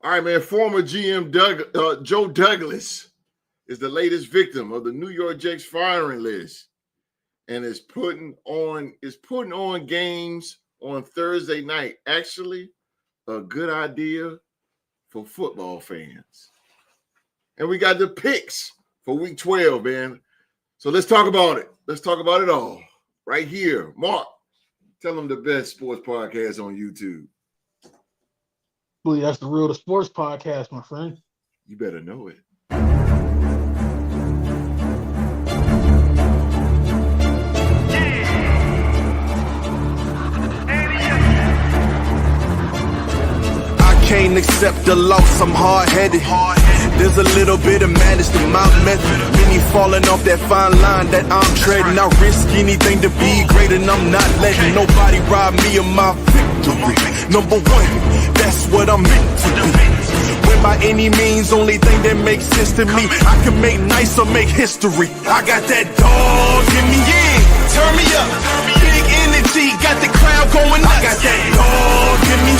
All right, man. Former GM Joe Douglas is the latest victim of the New York Jets firing list, and is putting on games on Thursday night. Actually, a good idea for football fans. And we got the picks for Week 12, man. So let's talk about it. Let's talk about it all right here. Mark, tell them the best sports podcast on YouTube. I believe that's the Real to Sports podcast, my friend. You better know it. I can't accept the loss, I'm hard-headed. There's a little bit of madness to my method. Many falling off that fine line that I'm treading. I risk anything to be great, and I'm not letting nobody rob me of my victory. Number one, that's what I'm meant to do. When by any means, only thing that makes sense to me, I can make nice or make history. I got that dog in me, yeah, turn me up. Big energy, got the crowd going nuts. I got that dog in me,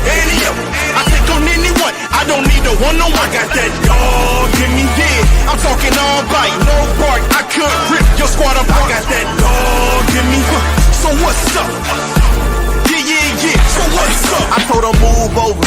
I take on anyone, I don't need a one-on-one. I got that dog in me, yeah. I'm talking all bite, no bark. I could rip your squad apart. I got that dog in me, so what's up? Yeah, so what's up? I told her move over,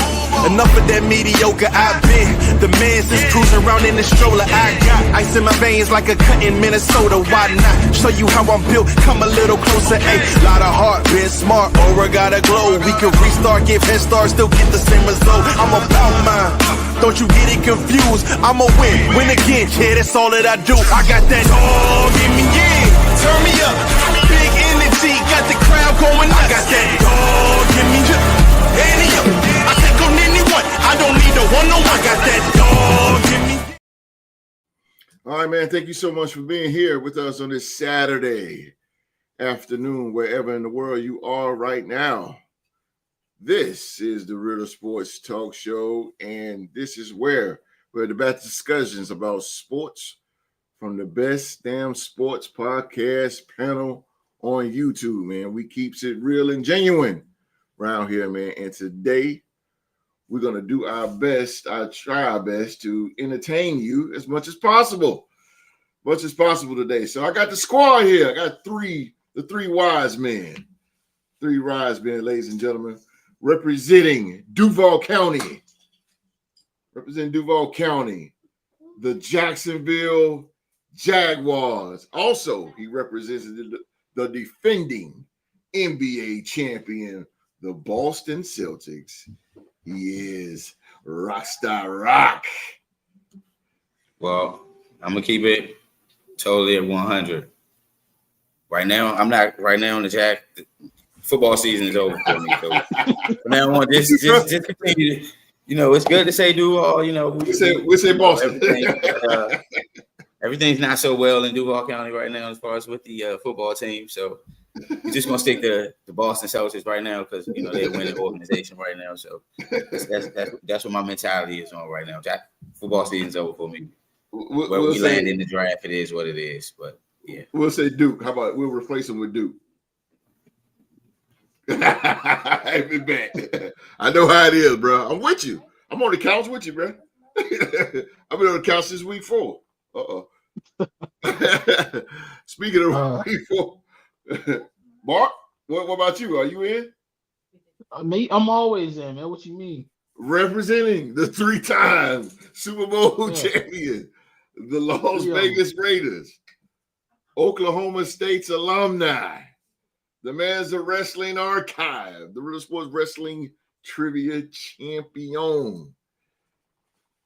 enough of that mediocre. I've been the man since cruising around in the stroller. I got ice in my veins like a cut in Minnesota. Why not show you how I'm built? Come a little closer, ayy. Lot of heart, been smart, aura gotta glow. We can restart, give head start, still get the same result. I'm about mine, don't you get it confused. I'ma win again, yeah, that's all that I do. I got that dog in me, yeah, turn me up. Big energy, got the crowd going nuts. I got that dog in me, I take on anyone, I don't need a one-on-one. I got that dog in me. All right, man. Thank you so much for being here with us on this Saturday afternoon, wherever in the world you are right now. This is the Real Sports Talk Show, and this is where we're about discussions about sports from the best damn sports podcast panel on YouTube, man. We keeps it real and genuine around here, man. And today we're going to do our best. I try our best to entertain you as much as possible. Today. So I got the squad here. I got the three wise men. Three wise men, ladies and gentlemen, representing Duval County. The Jacksonville Jaguars. Also, he represents the defending NBA champion, the Boston Celtics. He is Rockstar Rock. Well, I'm gonna keep it totally at 100. Right now, I'm not. Right now, the football season is over for me. So from now on, just continue. It's good to say Duval. We say Boston. Everything's not so well in Duval County right now as far as with the football team. So we're just gonna stick to the Boston Celtics right now because they're a winning organization right now. So that's what my mentality is on right now. Football season's over for me. Where we land in the draft, it is what it is. But yeah, we'll say Duke. How about we'll replace him with Duke? I've been back. I know how it is, bro. I'm with you. I'm on the couch with you, bro. I've been on the couch since week 4. Speaking of week 4, Mark, what about you? Are you in? I'm always in, man. What you mean? Representing the 3-time Super Bowl champion, the Las Vegas Raiders, Oklahoma State's alumni, the man's a wrestling archive, the Real Sports Wrestling Trivia champion,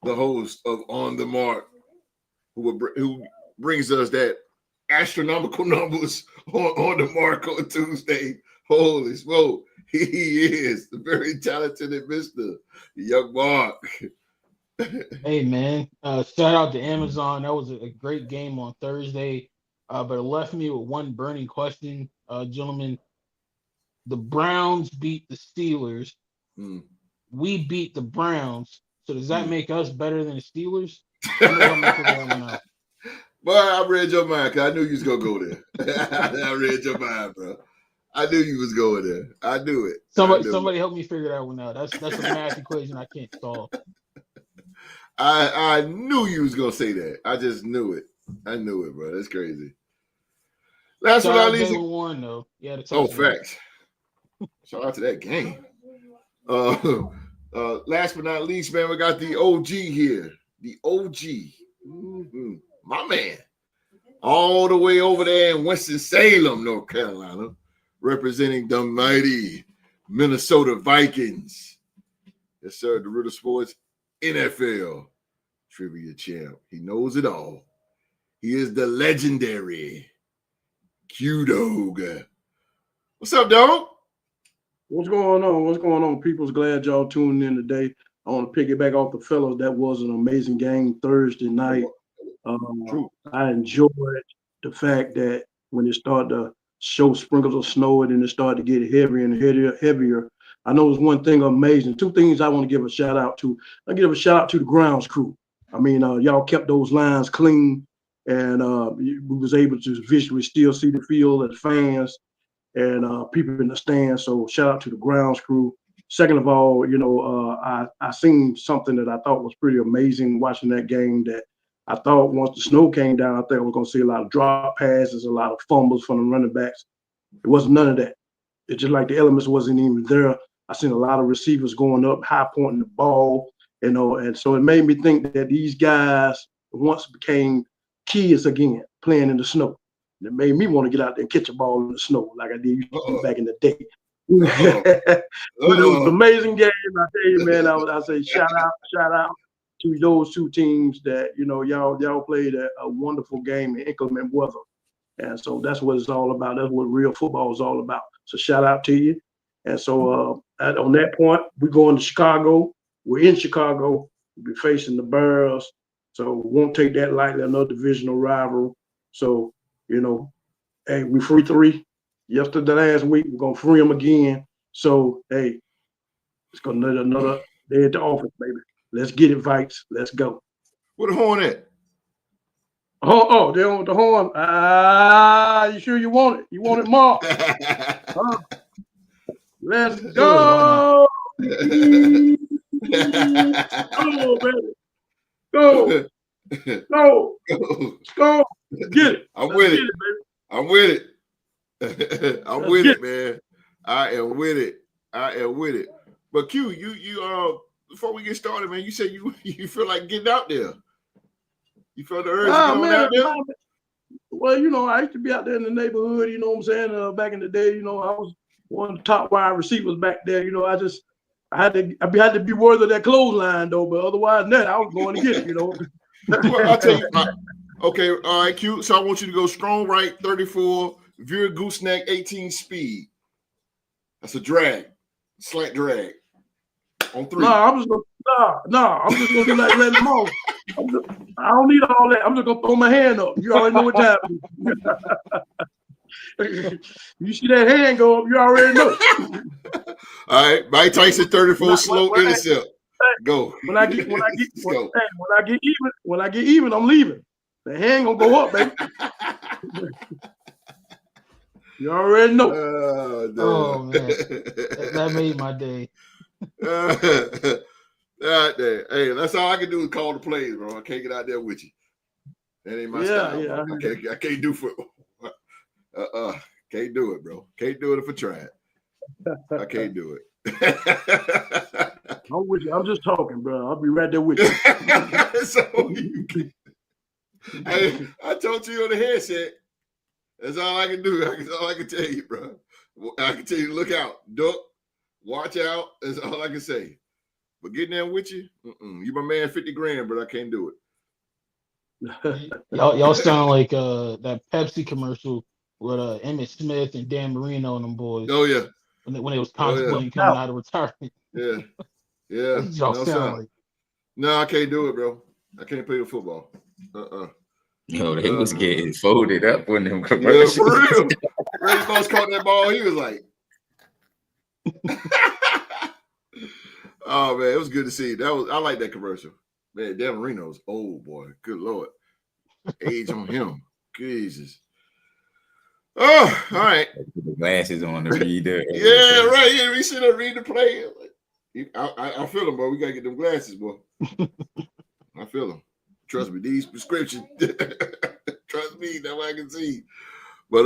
the host of On the Mark, who brings us that astronomical numbers on the mark on Tuesday. Holy smoke. He is the very talented Mr. Young Mark. Hey, man. Shout out to Amazon. That was a great game on Thursday. But it left me with one burning question, gentlemen. The Browns beat the Steelers. We beat the Browns. So does that make us better than the Steelers? Boy, I read your mind because I knew you was going to go there. I read your mind, bro. I knew you was going there. I knew it. Somebody help me figure that one out. That's a math equation I can't solve. I knew you was gonna say that. I just knew it. I knew it, bro. That's crazy. Last but not least, Jaylen Warren though. Yeah, facts. Shout out to that game. Last but not least, man, we got the OG here. The OG, my man, all the way over there in Winston-Salem, North Carolina, representing the mighty Minnesota Vikings. Yes, sir. The Riddle Sports NFL trivia champ. He knows it all. He is the legendary Q-Dog. What's up, dog? What's going on? What's going on? People's glad y'all tuned in today. I want to piggyback off the fellows. That was an amazing game Thursday night. I enjoyed the fact that when it started to show sprinkles of snow and then it started to get heavier and heavier. I know there's one thing amazing. Two things I want to give a shout out to. I give a shout out to the grounds crew. I mean, y'all kept those lines clean, and we was able to visually still see the field as fans and people in the stands. So shout out to the grounds crew. Second of all, I seen something that I thought was pretty amazing watching that game. That I thought once the snow came down, I think I was going to see a lot of drop passes, a lot of fumbles from the running backs. It wasn't none of that. It's just like the elements wasn't even there. I seen a lot of receivers going up, high pointing the ball, and so it made me think that these guys once became kids again, playing in the snow. It made me want to get out there and catch a ball in the snow like I did back in the day. But it was an amazing game. I tell you, man, I say shout out to those two teams that, y'all played a wonderful game in inclement weather. And so that's what it's all about. That's what real football is all about. So shout out to you. And so on that point, we're going to Chicago. We're in Chicago. We'll be facing the Bears. So we won't take that lightly, another divisional rival. So, hey, we free 3. Yesterday, last week, we're going to free them again. So, hey, it's going to be another day at the office, baby. Let's get it, Vikes. Let's go. Where the horn at? Oh, they want the horn. You sure you want it? You want it more? Let's go. Go, baby. Go. Go. Go. Get it. I'm with it. Baby. I'm with it. I'm with it, man. I am with it. But Q, you before we get started, man, you said you feel like getting out there. You feel the urge to get on out there? Well, I used to be out there in the neighborhood, you know what I'm saying? Back in the day, I was one of the top wide receivers back there. I had to be worthy of that clothesline though, but otherwise than that, I was going to get it, Well, I'll tell you. Okay, all right, Q. So I want you to go strong right, 34, veer gooseneck, 18 speed. That's a drag, slight drag on 3. I'm just gonna be like letting them off. I don't need all that. I'm just gonna throw my hand up. You already know what time it is. You see that hand go up, you already know. All right, Mike Tyson 34 slow intercept. Go. When I get even, I'm leaving. The hand gonna go up, baby. You already know. Oh man, that made my day. Hey, that's all I can do is call the plays, bro. I can't get out there with you. That ain't my style. Yeah. I can't do football. Can't do it, bro. Can't do it if I tried. I can't do it. I'm with you. I'm just talking, bro. I'll be right there with you. So I told you on the headset. That's all I can do. That's all I can tell you, bro. I can tell you, look out, duck, watch out. That's all I can say. But getting there with you, you my man, 50 grand, but I can't do it. Y'all sound like that Pepsi commercial with Emmitt Smith and Dan Marino and them boys. Oh yeah. When it was contemplating coming out of retirement. Yeah. Y'all sound like. No, I can't do it, bro. I can't play the football. Yo, they was getting folded up on them commercials. Yeah, for real. Randy Moss caught that ball. He was like, oh man, it was good to see. I like that commercial. Man, Dan Marino's old boy. Good Lord. Age on him. Jesus. Oh, all right. Put the glasses on to read the. Yeah, right. Yeah, we should have read the play. I feel them, bro. We gotta get them glasses, boy. I feel them. Trust me, these prescriptions. Trust me, that's what I can see. But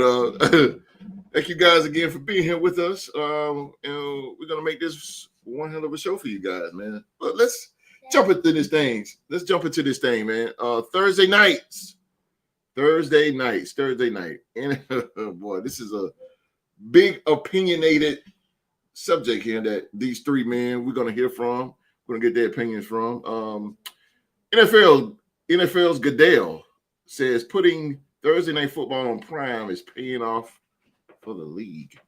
thank you guys again for being here with us. And we're gonna make this one hell of a show for you guys, man. But let's jump into this thing. Let's jump into this thing, man. Thursday night. And boy, this is a big opinionated subject here that these three men we're gonna hear from. We're gonna get their opinions from. NFL's Goodell says putting Thursday Night Football on Prime is paying off for the league.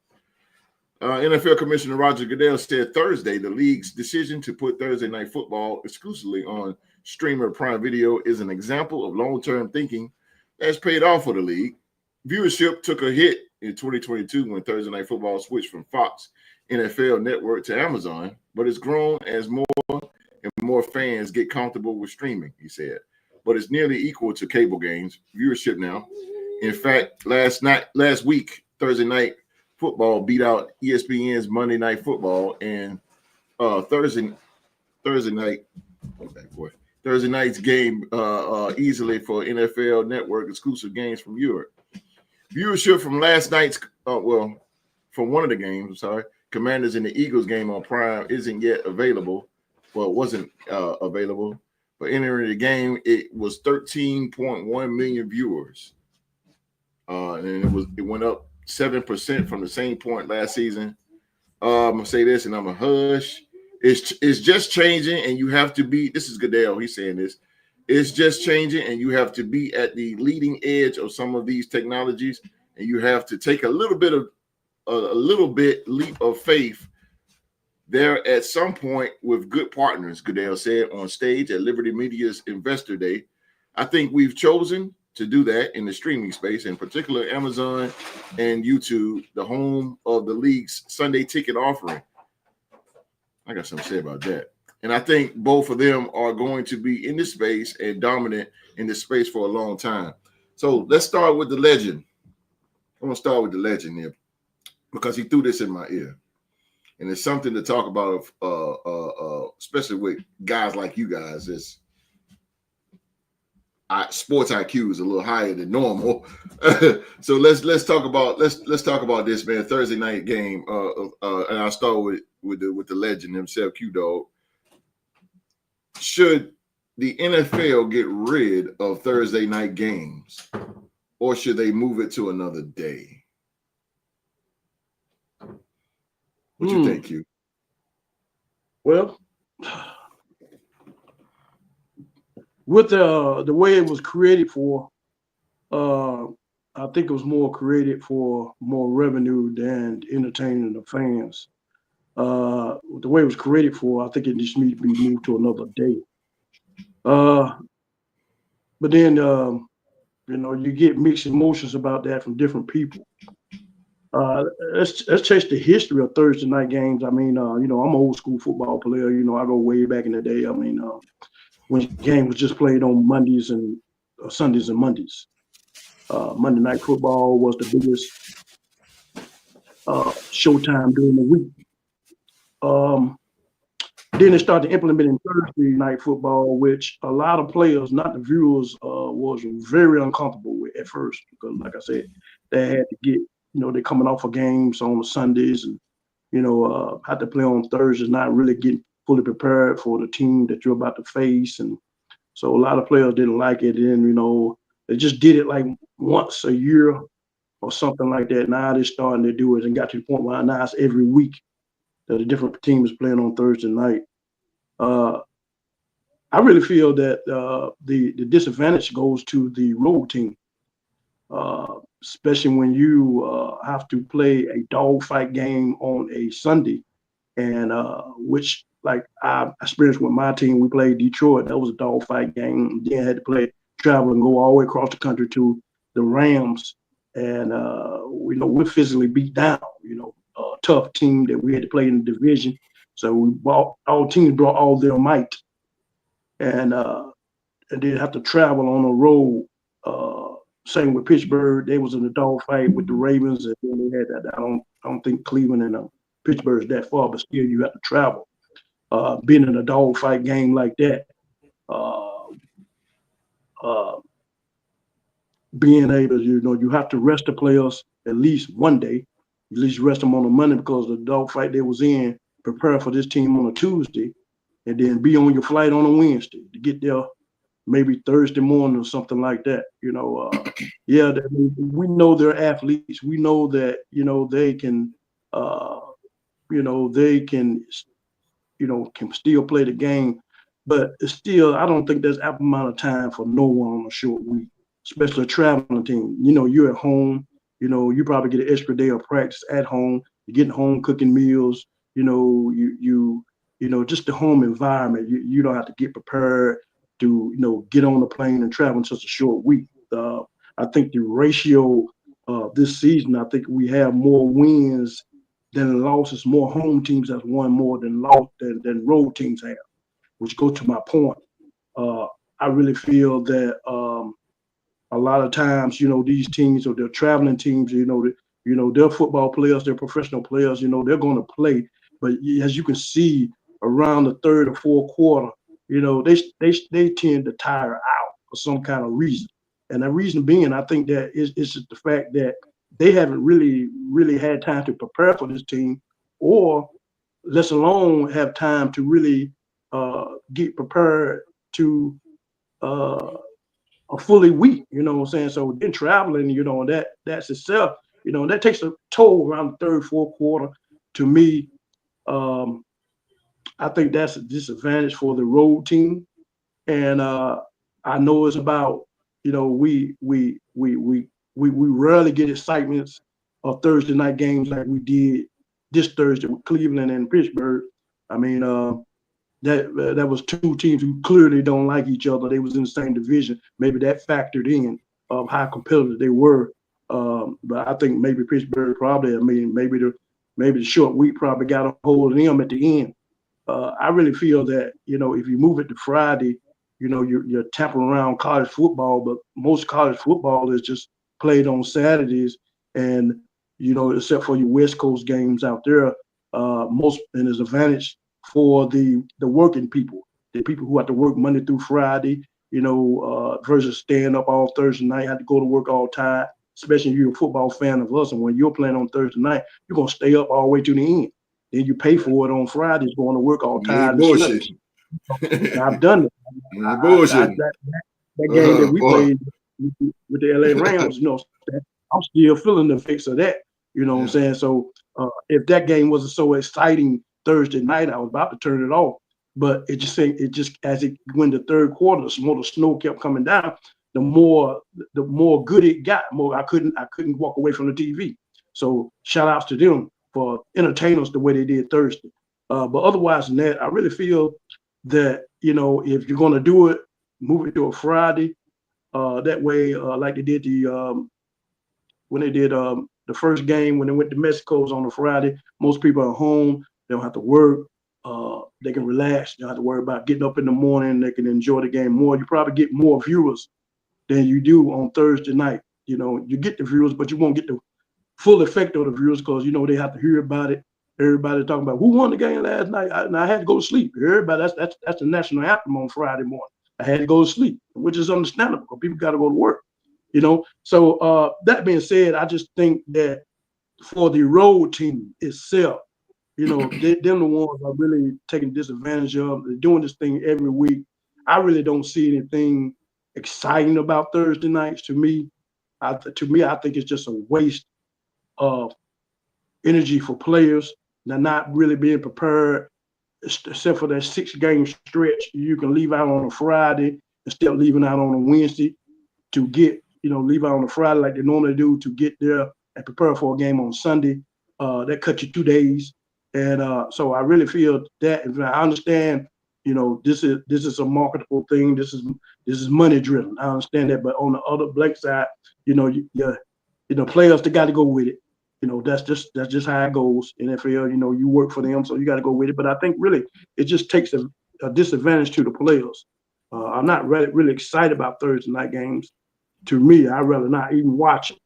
NFL Commissioner Roger Goodell said Thursday the league's decision to put Thursday Night Football exclusively on streamer Prime Video is an example of long-term thinking that's paid off for the league. Viewership took a hit in 2022 when Thursday Night Football switched from Fox NFL Network to Amazon, but it's grown as more and more fans get comfortable with streaming, he said. But it's nearly equal to cable games viewership now. In fact, last week, Thursday Night Football beat out ESPN's Monday Night Football, and Thursday night's game easily for NFL Network exclusive games from Europe. Viewership from last night's from one of the games, I'm sorry, Commanders and the Eagles game on Prime isn't yet available. Well, it wasn't available, but entering the game, it was 13.1 million viewers, and it went up 7% from the same point last season. I'm gonna say this, and I'm a hush. It's just changing, and you have to be. This is Goodell. He's saying this. It's just changing, and you have to be at the leading edge of some of these technologies, and you have to take a little bit leap of faith there at some point with good partners, Goodell said on stage at Liberty Media's Investor Day. I think we've chosen to do that in the streaming space, in particular Amazon and YouTube, the home of the league's Sunday ticket offering. I got something to say about that. And I think both of them are going to be in this space and dominant in this space for a long time. So let's start with the legend. I'm going to start with the legend here because he threw this in my ear. And it's something to talk about, especially with guys like you guys. Sports IQ is a little higher than normal. So let's talk about this, man. Thursday night game, and I'll start with the legend himself, Q-Dog. Should the NFL get rid of Thursday night games, or should they move it to another day? What you think, Q? Well, with the way it was created for, I think it was more created for more revenue than entertaining the fans. The way it was created for, I think it just needs to be moved to another day. But then, you get mixed emotions about that from different people. Let's chase the history of Thursday night games. I mean, I'm an old school football player. I go way back in the day. I mean, when the game was just played on Mondays and Sundays and Mondays. Monday Night Football was the biggest showtime during the week. Then they started implementing Thursday Night Football, which a lot of players, not the viewers, was very uncomfortable with at first because, like I said, they had to get, they're coming off of games on Sundays and, had to play on Thursdays, not really getting fully prepared for the team that you're about to face. And so a lot of players didn't like it. And, they just did it like once a year or something like that. Now they're starting to do it and got to the point where now it's every week that a different team is playing on Thursday night. I really feel that the disadvantage goes to the road team. Especially when you have to play a dogfight game on a Sunday, and which, like I experienced with my team, we played Detroit. That was a dogfight game. Then had to travel and go all the way across the country to the Rams, and we're physically beat down. A tough team that we had to play in the division. So all teams brought all their might, and then have to travel on the road. Same with Pittsburgh. They was in a dogfight with the Ravens, and then they had that. I don't think Cleveland and Pittsburgh is that far, but still you have to travel. Being in a dogfight game like that, being able, you have to rest the players at least one day, at least rest them on a Monday because the dogfight they was in, prepare for this team on a Tuesday, and then be on your flight on a Wednesday to get there maybe Thursday morning or something like that. Yeah, we know they're athletes. We know that, they can, can still play the game, but it's still, I don't think there's ample amount of time for no one on a short week, especially a traveling team. You're at home, you probably get an extra day of practice at home. You're getting home cooking meals, just the home environment. You don't have to get prepared to, get on the plane and travel in such a short week. I think the ratio this season, I think we have more wins than losses, more home teams have won more than road teams have, which goes to my point. I really feel that a lot of times, these teams or their traveling teams, they're football players, they're professional players, they're going to play. But as you can see, around the third or fourth quarter, they tend to tire out for some kind of reason. And the reason being, I think that is just the fact that they haven't really had time to prepare for this team, or let alone have time to really get prepared to a fully week. You know what I'm saying? So then traveling, that's itself, that takes a toll around the third, fourth quarter. To me, I think that's a disadvantage for the road team. And I know it's about, we rarely get excitements of Thursday night games like we did this Thursday with Cleveland and Pittsburgh. I mean, that was two teams who clearly don't like each other. They was in the same division. Maybe that factored in of how competitive they were. But I think maybe Pittsburgh probably, maybe the short week probably got a hold of them at the end. I really feel that, if you move it to Friday, you're tapping around college football, but most college football is just played on Saturdays. And, except for your West Coast games out there, and there's advantage for the working people, the people who have to work Monday through Friday, versus staying up all Thursday night, have to go to work all time, especially if you're a football fan of us. And when you're playing on Thursday night, you're going to stay up all the way to the end. Then you pay for it on Fridays, going to work all time. Bullshit. I've done it. Bullshit. That game that we played with the LA Rams, I'm still feeling the effects of that. You know what I'm saying? So if that game wasn't so exciting Thursday night, I was about to turn it off. But it just as it went to third quarter, the more the snow kept coming down, the more good it got. More I couldn't walk away from the TV. So shout outs to them for entertaining us the way they did Thursday. But otherwise than that, I really feel that, if you're going to do it, move it to a Friday. That way, like they did when they did the first game, when they went to Mexico's on a Friday, most people are home. They don't have to work. They can relax. They don't have to worry about getting up in the morning. They can enjoy the game more. You probably get more viewers than you do on Thursday night. You get the viewers, but you won't get the full effect of the viewers because, they have to hear about it. Everybody talking about who won the game last night. I had to go to sleep. Everybody, that's the national anthem on Friday morning. I had to go to sleep, which is understandable because people got to go to work. So that being said, I just think that for the road team itself, them the ones are really taking disadvantage of. They're doing this thing every week. I really don't see anything exciting about Thursday nights. To me, I think it's just a waste of energy for players. They're not really being prepared, except for that 6-game stretch. You can leave out on a Friday instead of leaving out on a Wednesday to get, leave out on a Friday like they normally do to get there and prepare for a game on Sunday. That cuts you 2 days. And so I really feel that, and I understand, this is a marketable thing. This is money driven. I understand that. But on the other black side, players, they got to go with it. That's just how it goes. NFL, you work for them, so you got to go with it. But I think really it just takes a disadvantage to the players. I'm not really excited about Thursday night games. to me, I'd rather not even watch it.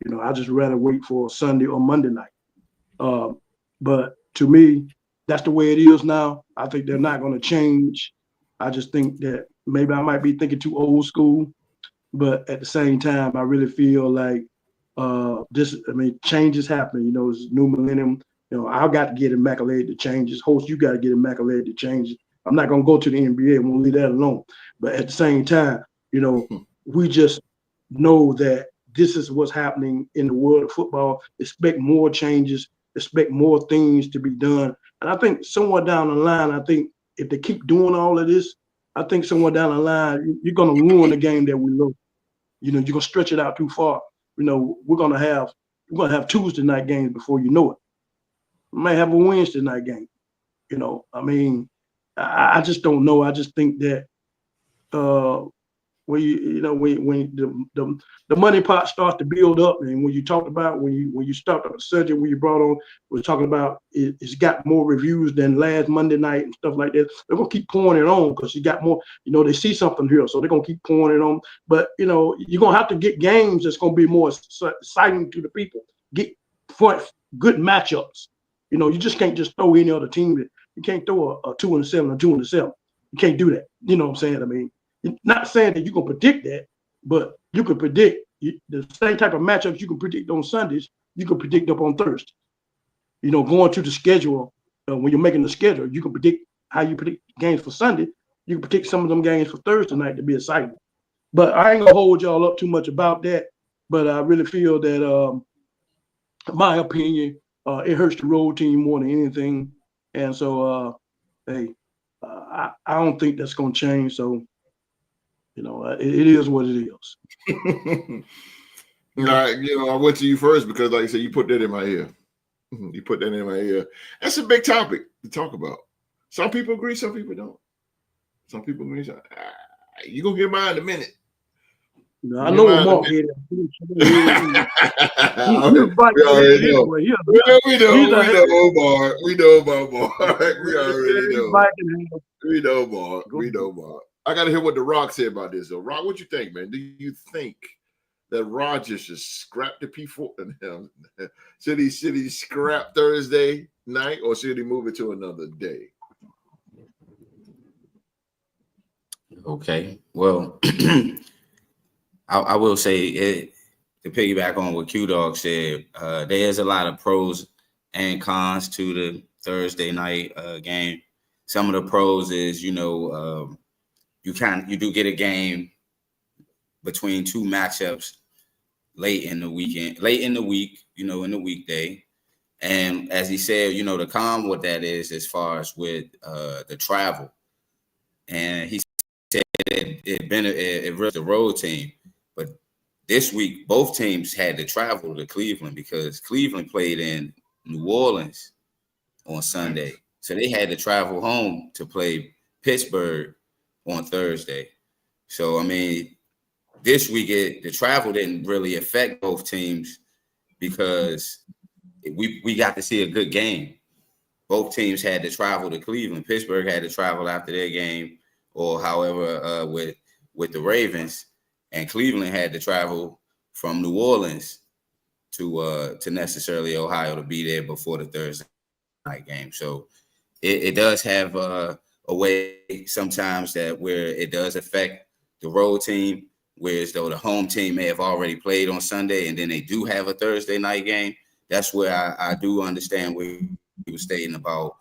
You know, I just rather wait for Sunday or Monday night. But to me, that's the way it is now. I think they're not going to change. I just think that maybe I might be thinking too old school, but at the same time, I really feel like change is happening. You know, it's new millennium. You know, I got to get immaculated to changes. Host, you got to get immaculated to changes. I'm not going to go to the NBA. I'm going to leave that alone. But at the same time, you know, we just know that this is what's happening in the world of football. Expect more changes. Expect more things to be done. And I think somewhere down the line, I think if they keep doing all of this, I think somewhere down the line, you're going to ruin the game that we love. You know, you're going to stretch it out too far. You know, we're going to have Tuesday night games before you know it. We might have a Wednesday night game. You know, I mean, I just don't know. I just think that when the money pot starts to build up, and when you talked about when you start the subject when you brought on, we're talking about it's got more reviews than last Monday night and stuff like that. They're gonna keep pouring it on because you got more. You know, they see something here, so they're gonna keep pouring it on. But you know, you're gonna have to get games that's gonna be more exciting to the people. Get good matchups. You know, you just can't just throw any other team. You can't throw a 2-7 or 2-7. You can't do that. You know what I'm saying? I mean, not saying that you can predict that, but you can predict the same type of matchups you can predict on Sundays, you can predict up on Thursday. You know, going to the schedule, when you're making the schedule, you can predict how you predict games for Sunday. You can predict some of them games for Thursday night to be exciting. But I ain't going to hold y'all up too much about that. But I really feel that, my opinion, it hurts the road team more than anything. And so, I don't think that's going to change. So, you know, it is what it is. All right, you know, I went to you first because, like I said, you put that in my ear. You put that in my ear. That's a big topic to talk about. Some people agree, some people don't. Some people agree. You're going to get mine in a minute. No, I know what Mark did. We already know. We know about Mark. We already know. We know Mark. I got to hear what The Rock said about this, though. Rock, what you think, man? Do you think that Rodgers should scrap the P4? Should he scrap Thursday night, or should he move it to another day? Okay, well, I will say it, to piggyback on what Q-Dog said, there's a lot of pros and cons to the Thursday night game. Some of the pros is, you know, you do get a game between two matchups late in the week, you know, in the weekday. And as he said, you know, the con with that is as far as with the travel. And he said it was the road team. But this week, both teams had to travel to Cleveland because Cleveland played in New Orleans on Sunday. So they had to travel home to play Pittsburgh on Thursday. So, I mean, this week, the travel didn't really affect both teams because we got to see a good game. Both teams had to travel to Cleveland. Pittsburgh had to travel after their game, or however, with the Ravens. And Cleveland had to travel from New Orleans to necessarily Ohio to be there before the Thursday night game. So it does have a way sometimes that where it does affect the road team, whereas though the home team may have already played on Sunday and then they do have a Thursday night game. That's where I do understand what he was stating about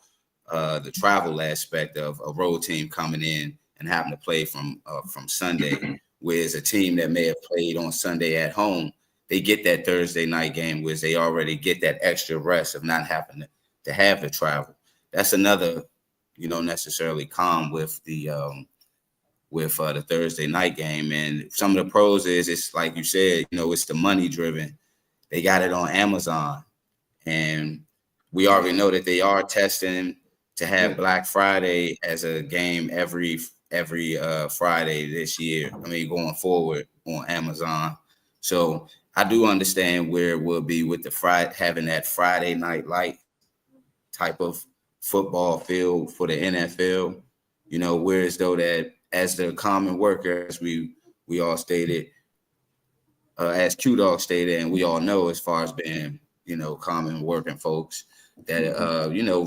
the travel aspect of a road team coming in and having to play from Sunday. Whereas a team that may have played on Sunday at home, they get that Thursday night game, whereas they already get that extra rest of not having to have the travel. That's another, you know, necessarily con with the Thursday night game. And some of the pros is it's like you said, you know, it's the money driven. They got it on Amazon, and we already know that they are testing to have Black Friday as a game every Friday this year. I mean, going forward on Amazon. So I do understand where it will be with the having that Friday night light type of football field for the NFL, you know, whereas though that as the common worker, as we all stated, as Q-Dog stated, and we all know as far as being, common working folks, that,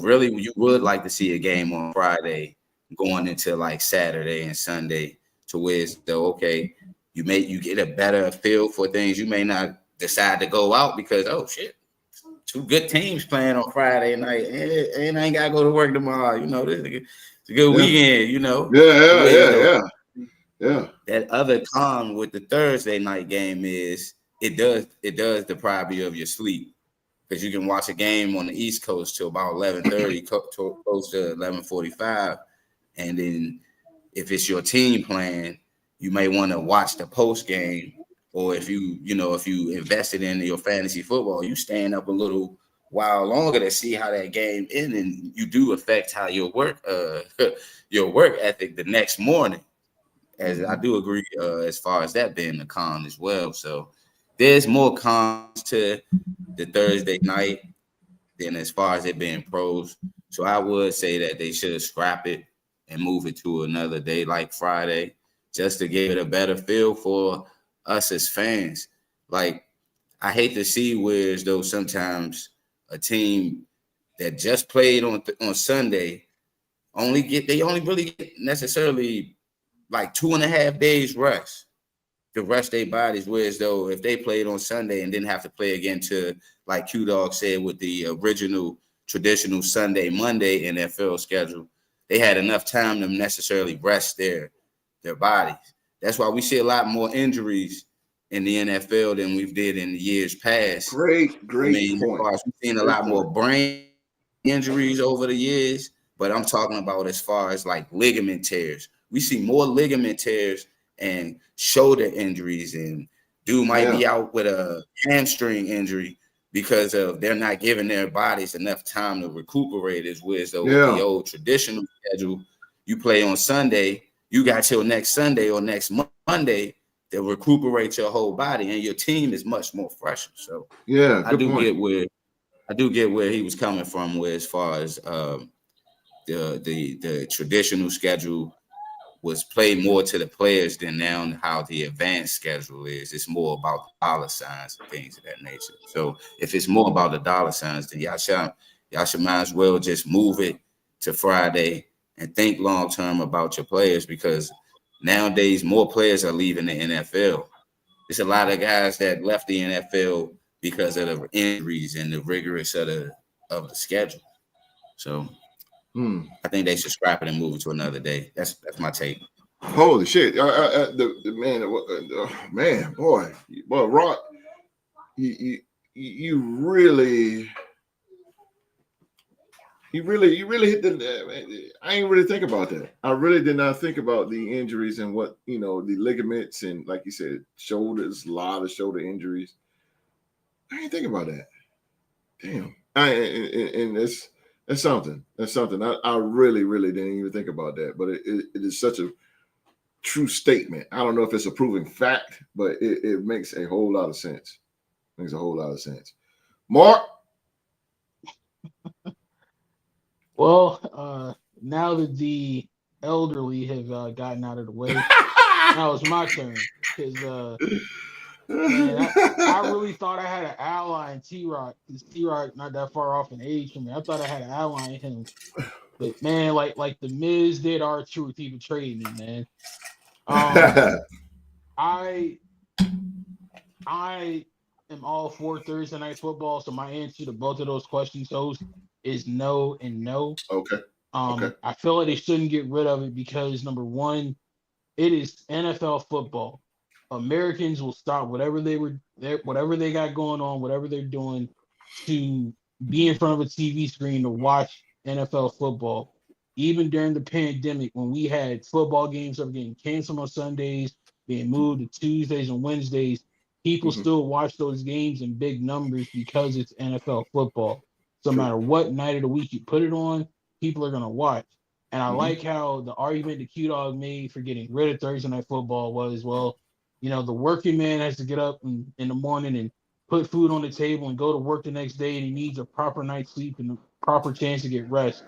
really you would like to see a game on Friday going into like Saturday and Sunday to where it's okay, you get a better feel for things. You may not decide to go out because, oh shit, 2 good teams playing on Friday night, and I ain't gotta go to work tomorrow. It's a good weekend. Yeah. That other con with the Thursday night game is it does deprive you of your sleep, because you can watch a game on the East Coast till about 11:30, close to 11:45, and then if it's your team playing, you may want to watch the post game, or if you invested in your fantasy football, you staying up a little while longer to see how that game ends, and you do affect how your work ethic the next morning. As I do agree, as far as that being the con as well. So there's more cons to the Thursday night than as far as it being pros. So I would say that they should scrap it and move it to another day like Friday, just to give it a better feel for us as fans. Like, I hate to see where as though sometimes a team that just played on Sunday only really get necessarily like 2.5 days rest to rest their bodies, whereas though if they played on Sunday and didn't have to play again to, like Q-Dog said, with the original traditional Sunday, Monday NFL schedule, they had enough time to necessarily rest their bodies. That's why we see a lot more injuries in the NFL than we did in the years past. Great point. We've seen a lot more brain injuries over the years, but I'm talking about as far as like ligament tears. We see more ligament tears and shoulder injuries, and dude might be out with a hamstring injury because of they're not giving their bodies enough time to recuperate. As the old traditional schedule, you play on Sunday, you got till next Sunday or next Monday to recuperate your whole body, and your team is much more fresher. So I do get where he was coming from, where as far as the traditional schedule was played more to the players than now how the advanced schedule is. It's more about the dollar signs and things of that nature. So if it's more about the dollar signs, then y'all should might as well just move it to Friday and think long term about your players, because nowadays more players are leaving the NFL. There's a lot of guys that left the NFL because of the injuries and the rigorous of the schedule. So I think they should scrap it and move it to another day. That's my take. Holy shit! Man, boy, Rock, you really hit the. I ain't really think about that. I really did not think about the injuries and what the ligaments and, like you said, shoulders. A lot of shoulder injuries. I didn't think about that. Damn. And that's something. That's something. I really didn't even think about that. But it is such a true statement. I don't know if it's a proven fact, but it makes a whole lot of sense. Makes a whole lot of sense. Mark? Well, now that the elderly have gotten out of the way, now it's my turn. Because I really thought I had an ally in T-Rock. Because T-Rock not that far off in age from me. I thought I had an ally in him. But man, like the Miz did R-Truth, he betrayed me, man. I am all for Thursday night football, so my answer to both of those questions is no and no. Okay. I feel like they shouldn't get rid of it because, number one, it is NFL football. Americans will stop whatever they got going on, whatever they're doing, to be in front of a TV screen to watch NFL football. Even during the pandemic, when we had football games that were getting canceled on Sundays, being moved to Tuesdays and Wednesdays, people still watch those games in big numbers because it's NFL football. So no matter what night of the week you put it on, people are going to watch. And I like how the argument that Q-Dog made for getting rid of Thursday night football was, well, the working man has to get up in the morning and put food on the table and go to work the next day, and he needs a proper night's sleep and a proper chance to get rest.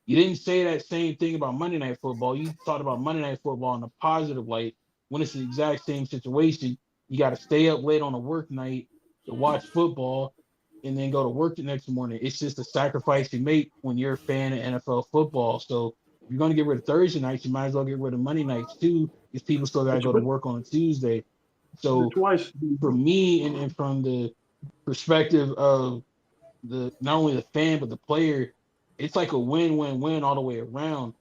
You didn't say that same thing about Monday Night Football. You thought about Monday Night Football in a positive light when it's the exact same situation. You got to stay up late on a work night to watch football and then go to work the next morning. It's just a sacrifice you make when you're a fan of NFL football. So if you're going to get rid of Thursday nights, you might as well get rid of Monday nights too, because people still got to go to work on a Tuesday. So twice for me, and from the perspective of the not only the fan but the player, it's like a win-win-win all the way around.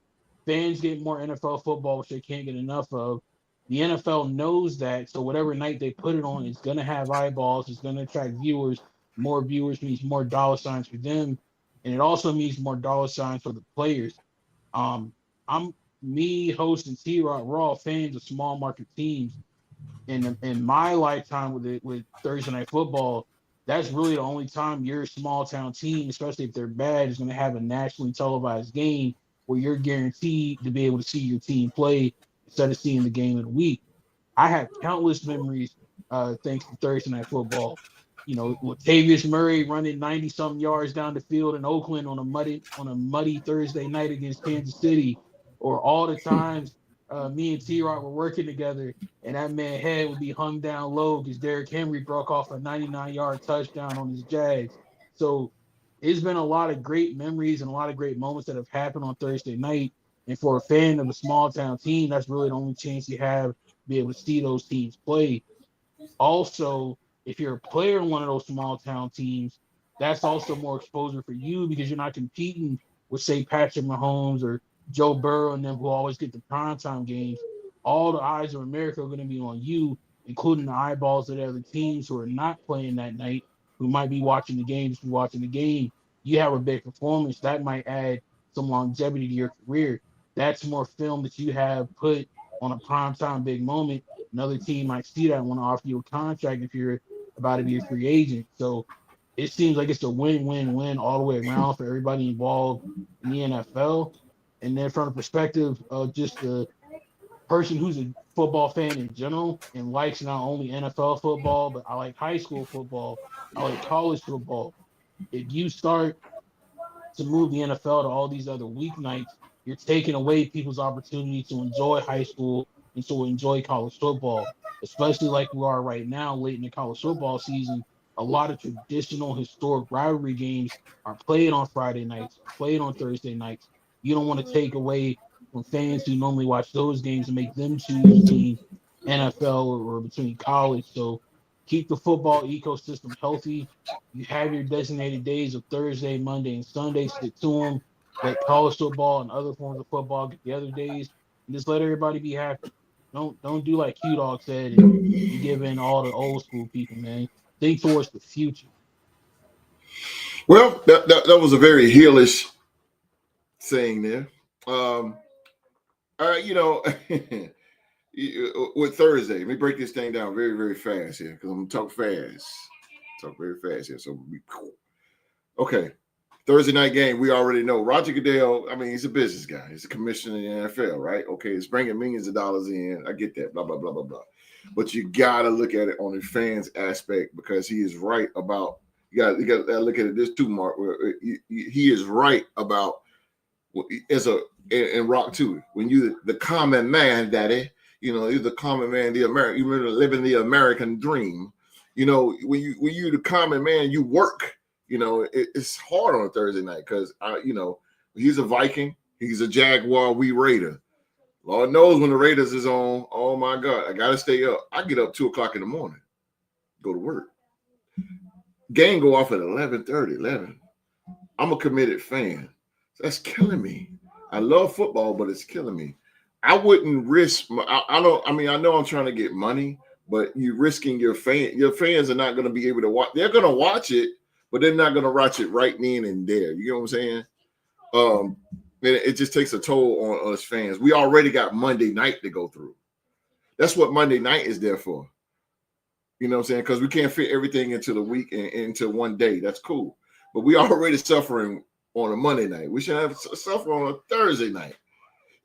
Fans get more NFL football, which they can't get enough of. The NFL knows that, so whatever night they put it on, it's going to have eyeballs. It's going to attract viewers. More viewers means more dollar signs for them, and it also means more dollar signs for the players. I'm me, Host, and T-Rock. We're all fans of small market teams. In my lifetime with Thursday Night Football, that's really the only time your small town team, especially if they're bad, is going to have a nationally televised game where you're guaranteed to be able to see your team play instead of seeing the game of the week. I have countless memories thanks to Thursday Night Football. You know, Latavius Murray running 90-something yards down the field in Oakland on a muddy Thursday night against Kansas City, or all the times me and T-Rock were working together and that man's head would be hung down low because Derrick Henry broke off a 99-yard touchdown on his Jags. So it's been a lot of great memories and a lot of great moments that have happened on Thursday night. And for a fan of a small town team, that's really the only chance you have to be able to see those teams play. Also, if you're a player in one of those small town teams, that's also more exposure for you because you're not competing with, say, Patrick Mahomes or Joe Burrow and them who always get the primetime games. All the eyes of America are going to be on you, including the eyeballs of the other teams who are not playing that night, who might be watching the games. Watching the game, you have a big performance that might add some longevity to your career. That's more film that you have put on a primetime big moment. Another team might see that and want to offer you a contract if you're about to be a free agent. So it seems like it's a win-win-win all the way around for everybody involved in the NFL. And then from the perspective of just the person who's a football fan in general and likes not only NFL football, but I like high school football, I like college football. If you start to move the NFL to all these other weeknights, you're taking away people's opportunity to enjoy high school and to enjoy college football, especially like we are right now, late in the college football season. A lot of traditional historic rivalry games are played on Friday nights, played on Thursday nights. You don't want to take away from fans who normally watch those games and make them choose between NFL or between college. So keep the football ecosystem healthy. You have your designated days of Thursday, Monday, and Sunday. Stick to them. Let college football and other forms of football get the other days, and just let everybody be happy. Don't do like Q Dog said and give in all the old school people, man. Think towards the future. Well, that was a very heelish saying there. You know, with Thursday, let me break this thing down very, very fast here because I'm gonna talk fast. Talk very fast here. So okay. Thursday night game, we already know Roger Goodell. I mean, he's a business guy. He's a commissioner in the NFL, right? Okay, it's bringing millions of dollars in. I get that, blah, blah, blah, blah, blah. But you got to look at it on the fans aspect because he is right about, you got to look at it this too, Mark. He is right about, and Rock too, when you, the common man, daddy, you know, you're the common man, you remember living the American dream. You know, when you the common man, you work. You know, it's hard on a Thursday night because, you know, he's a Viking. He's a Jaguar. We Raider. Lord knows when the Raiders is on, oh, my God, I got to stay up. I get up 2 o'clock in the morning, go to work. Game go off at 11:30, 11. I'm a committed fan. That's killing me. I love football, but it's killing me. I wouldn't risk. I know I'm trying to get money, but you're risking your fan. Your fans are not going to be able to watch. They're going to watch it, but they're not going to watch it right then and there. You know what I'm saying? It just takes a toll on us fans. We already got Monday night to go through. That's what Monday night is there for. You know what I'm saying? Because we can't fit everything into the week and into one day. That's cool. But we already suffering on a Monday night. We should have suffer on a Thursday night,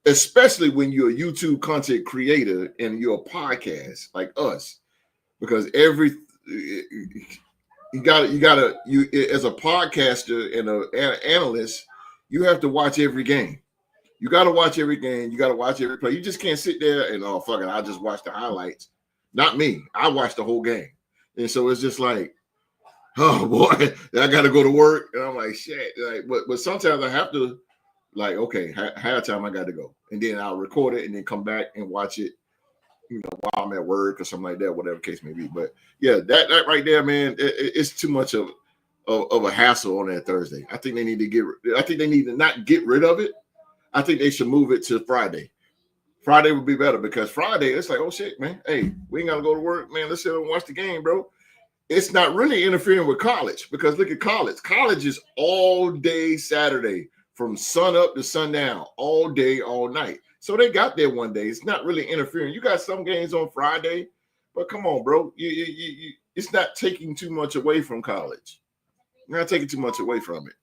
especially when you're a YouTube content creator and you're a podcast like us, because you as a podcaster and an analyst, you have to watch every game. You got to watch every game. You got to watch every play. You just can't sit there and, oh, fuck it, I'll just watch the highlights. Not me. I watched the whole game. And so it's just like, oh boy, I got to go to work. And I'm like, shit. Like, but sometimes I have to, like, okay, halftime I got to go. And then I'll record it and then come back and watch it, while I'm at work or something like that, whatever the case may be. But yeah, that right there, man, it's too much of a hassle on that Thursday. I think they need to not get rid of it. I think they should move it to Friday. Friday would be better because Friday, it's like, oh shit, man. Hey, we ain't gotta go to work, man. Let's sit and watch the game, bro. It's not really interfering with college because look at college. College is all day Saturday from sun up to sundown, all day, all night. So they got there one day. It's not really interfering. You got some games on Friday, but come on, bro. It's not taking too much away from college. You're not taking too much away from it.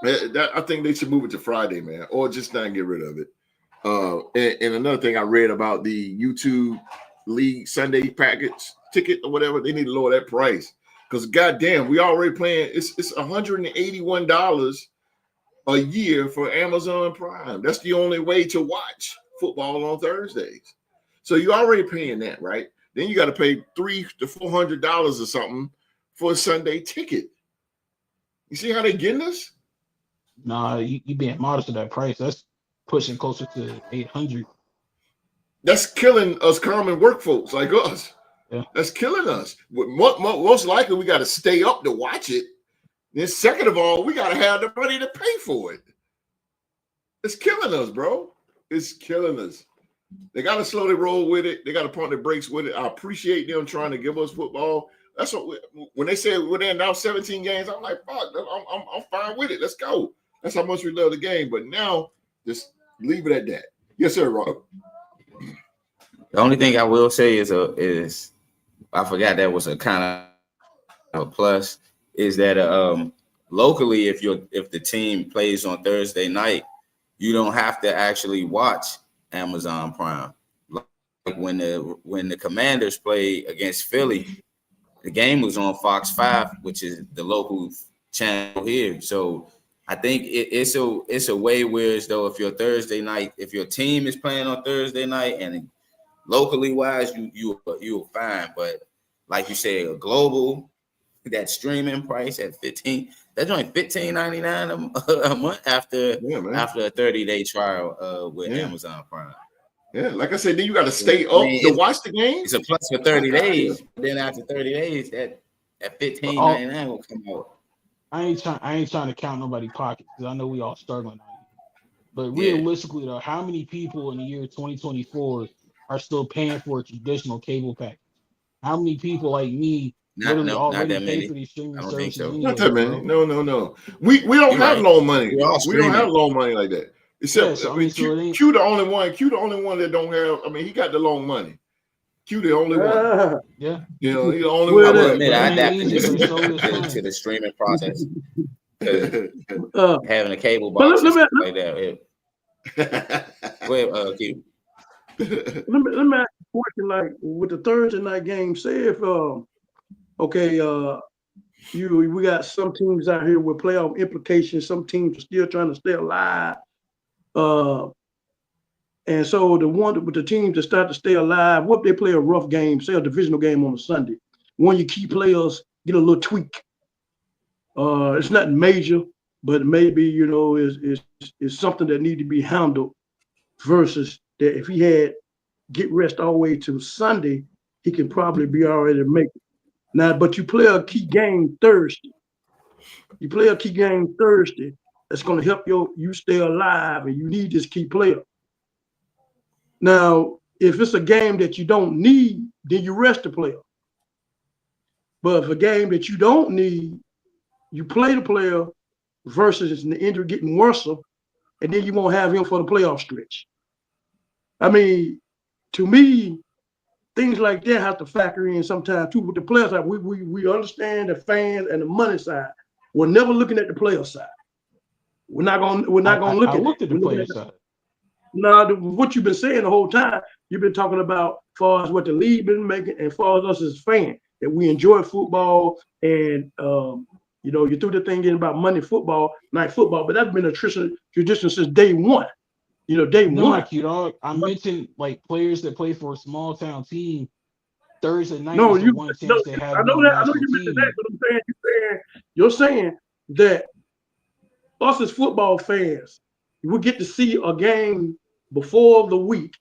I think they should move it to Friday, man, or just not get rid of it. And another thing I read about the YouTube League Sunday package ticket or whatever, they need to lower that price because goddamn, we already playing. It's $181 a year for Amazon Prime. That's the only way to watch football on Thursdays. So you're already paying that, right? Then you got to pay $300 to $400 or something for a Sunday ticket. You see how they getting us? Nah, you being modest at that price. That's pushing closer to 800. That's killing us common work folks like us. Yeah. That's killing us. Most likely we got to stay up to watch it. Then second of all, we got to have the money to pay for it. It's killing us, bro. It's killing us. They got to slowly roll with it. They got to pump the brakes with it. I appreciate them trying to give us football. That's what when they said we're there now 17 games, I'm like, fuck, I'm fine with it. Let's go. That's how much we love the game. But now, just leave it at that. Yes, sir, Rob. The only thing I will say is I forgot that was a kind of a plus is that locally, if the team plays on Thursday night, you don't have to actually watch Amazon Prime. Like when the Commanders play against Philly, the game was on Fox 5, which is the local channel here. So I think it's a way where as though if your team is playing on Thursday night and locally wise, you're fine. But like you said, a global, that streaming price at that's only $15.99 a month after a 30-day trial with Amazon Prime. Yeah, like I said, then you got to stay up to watch the game. It's a plus for 30 days. Then after 30 days, that $15.99 will come out. I ain't trying to count nobody's pockets because I know we all struggling out here. But realistically, though, how many people in the year 2024 are still paying for a traditional cable package? How many people like me already pay for these streaming services? So. Anyway, not that many. No. We don't have loan money. We don't have loan money like that. Except Q the only one. Q the only one that don't have. I mean, he got the loan money. Q the only one. Yeah. You know, he the only one. I adapted to the streaming process. Having a cable box like that. Go ahead, Q. Let me ask a question. Like with the Thursday night game, say if we got some teams out here with playoff implications. Some teams are still trying to stay alive. And so the teams that start to stay alive, what if they play a rough game, say a divisional game on a Sunday? One of your key players get a little tweak. It's nothing major, but maybe is something that need to be handled. Versus that, if he had get rest all the way to Sunday, he can probably be all right to make it. Now, but you play a key game Thursday. That's going to help you stay alive, and you need this key player. Now, if it's a game that you don't need, then you rest the player. But if a game that you don't need, you play the player versus the injury getting worse, and then you won't have him for the playoff stretch. I mean, to me, things like that have to factor in sometimes too. With the player side, we understand the fans and the money side. We're never looking at the player side. We're not gonna look at the player side. No, what you've been saying the whole time, you've been talking about as far as what the league been making, and as far as us as fans, that we enjoy football, and you threw the thing in about Monday night football, but that's been a tradition since day one. day No, one. like you dog. I mentioned like players that play for a small town team. Thursday night No, is the one chance they have I to know be on that. I know national you mentioned TV. that, but you're saying that us as football fans, we get to see a game before the week,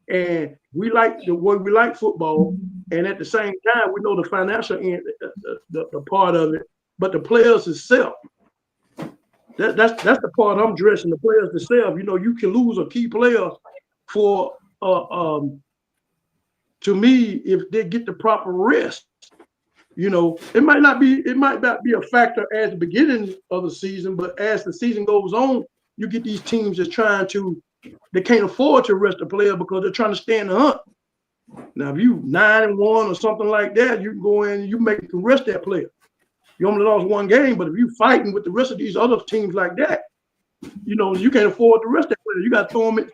and we like the way we like football, and at the same time, we know the financial end, the part of it, but the players itself. That's the part I'm dressing the players themselves. You can lose a key player for to me, if they get the proper rest, it might not be a factor at the beginning of the season, but as the season goes on, you get these teams that's they can't afford to rest a player because they're trying to stay in the hunt. Now, if you 9-1 or something like that, you can go in and you can rest that player. You only lost one game, but if you're fighting with the rest of these other teams like that, you can't afford to rest that player. You got to throw him in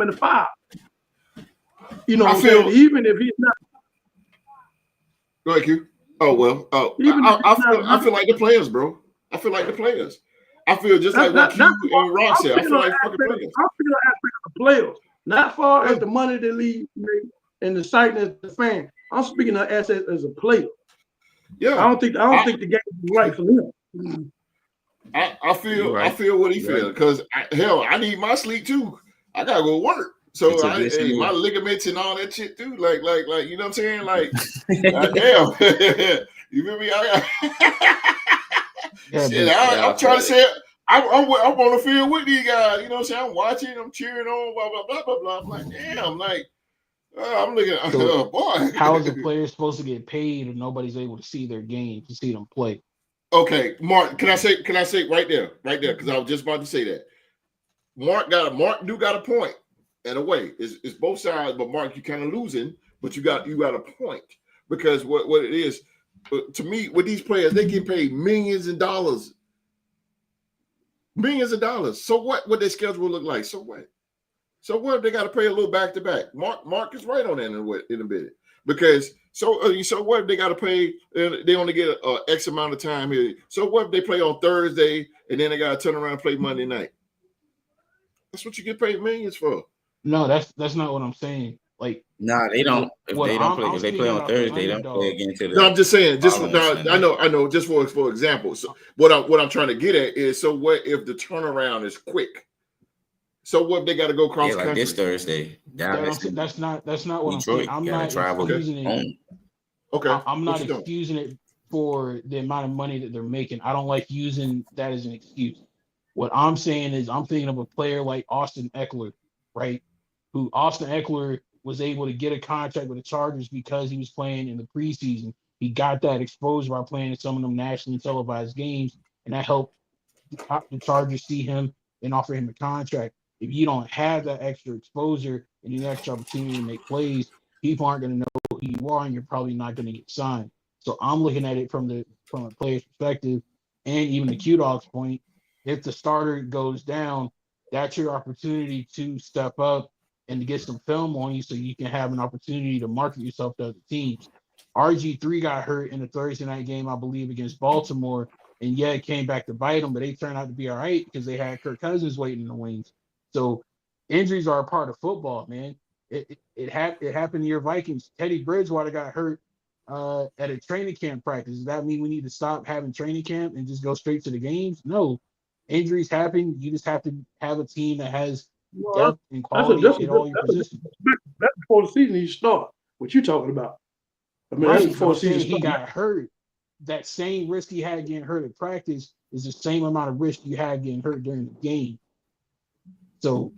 the fire. I feel even if he's not. Go ahead, Q. Oh well. I feel like the players, bro. I feel like the players. I feel just like what Q and Rock said. I feel like fucking players. I'm speaking on aspect of the players, not far as the money they leave and the excitement as the fan. I'm speaking of assets as a player. Yeah. I don't think the game is right for him. I feel what he feels because I need my sleep too. I gotta go work. So my ligaments and all that shit too. Like you know what I'm saying? Like damn. You feel me? I'm trying to say I'm on the field with these guys. You know what I'm saying? I'm watching, I'm cheering on, blah blah blah blah blah. I'm like, damn, like I'm looking at boy. How is a player supposed to get paid if nobody's able to see their game, to see them play? Okay, Mark, can I say right there, because I was just about to say that. Mark do got a point in a way. It's both sides, but Mark, you kind of losing, but you got a point. Because what it is, to me, with these players, they get paid millions of dollars. Millions of dollars. So what would their schedule look like? So what? So what if they got to pay a little back to back? Mark is right on that in a bit. Because so what if they got to pay? They only get X amount of time here. So what if they play on Thursday and then they got to turn around and play Monday night? That's what you get paid millions for. No, that's not what I'm saying. Like, nah, they don't. If they play on Thursday, they don't play again to the. No, I'm just saying. I know. Just for example. So what I'm trying to get at is, so what if the turnaround is quick? So what if they got to go cross country? Like this Thursday. That's not what I'm saying. I'm not excusing it. Okay. I'm not excusing it for the amount of money that they're making. I don't like using that as an excuse. What I'm saying is, I'm thinking of a player like Austin Eckler, right? Who Austin Eckler was able to get a contract with the Chargers because he was playing in the preseason. He got that exposure by playing in some of them nationally televised games, and that helped the Chargers see him and offer him a contract. If you don't have that extra exposure and the extra opportunity to make plays, people aren't going to know who you are, and you're probably not going to get signed. So I'm looking at it from a player's perspective, and even the Q-Dog's point. If the starter goes down, that's your opportunity to step up and to get some film on you so you can have an opportunity to market yourself to other teams. RG3 got hurt in the Thursday night game, I believe, against Baltimore, and it came back to bite them, but they turned out to be all right because they had Kirk Cousins waiting in the wings. So injuries are a part of football, man. It happened to your Vikings. Teddy Bridgewater got hurt at a training camp practice. Does that mean we need to stop having training camp and just go straight to the games? No. Injuries happen. You just have to have a team that has depth and quality at all your positions. That's before the season you start. What you talking about? I mean, that's before the season he got hurt. That same risk he had getting hurt at practice is the same amount of risk you had getting hurt during the game. So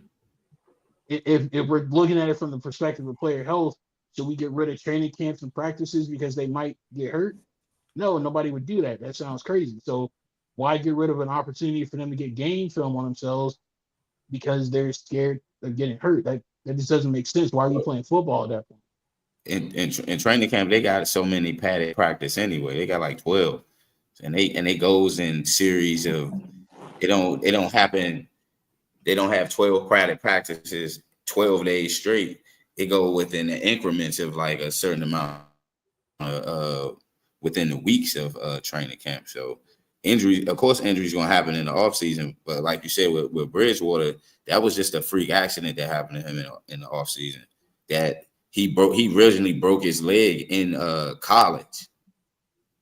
if we're looking at it from the perspective of player health, should we get rid of training camps and practices because they might get hurt? No, nobody would do that. That sounds crazy. So why get rid of an opportunity for them to get game film on themselves because they're scared of getting hurt? That just doesn't make sense. Why are you playing football at that point? In training camp, they got so many padded practice anyway. They got like 12, and it goes in series of it don't happen. They don't have 12 padded practices 12 days straight. It go within the increments of like a certain amount within the weeks of training camp. So injuries going to happen in the offseason. But like you said, with Bridgewater, that was just a freak accident that happened to him in the offseason. That he originally broke his leg in college.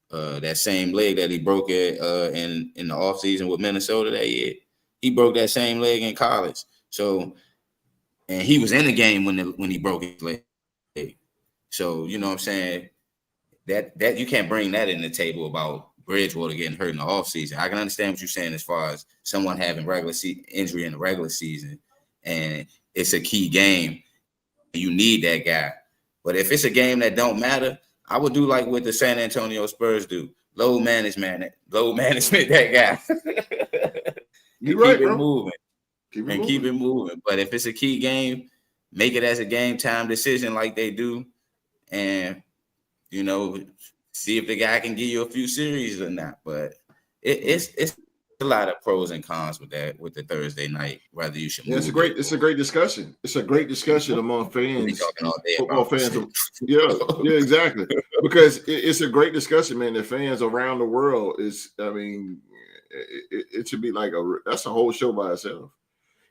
That same leg that he broke it in the offseason with Minnesota that year. He broke that same leg in college. So, and he was in the game when he broke his leg. So, you know what I'm saying? That you can't bring that in the table about Bridgewater getting hurt in the offseason. I can understand what you're saying as far as someone having injury in the regular season, and it's a key game. You need that guy. But if it's a game that don't matter, I would do like what the San Antonio Spurs do. Low management that guy. You're right, keep bro. It moving. Keep it moving. But if it's a key game, make it as a game time decision like they do. And, you know, see if the guy can give you a few series or not. But it's a lot of pros and cons with the Thursday night, whether you should move. It's a great discussion. It's a great discussion among fans, football fans. Yeah, exactly. Because it's a great discussion, man. The fans around the world it should be like that's a whole show by itself.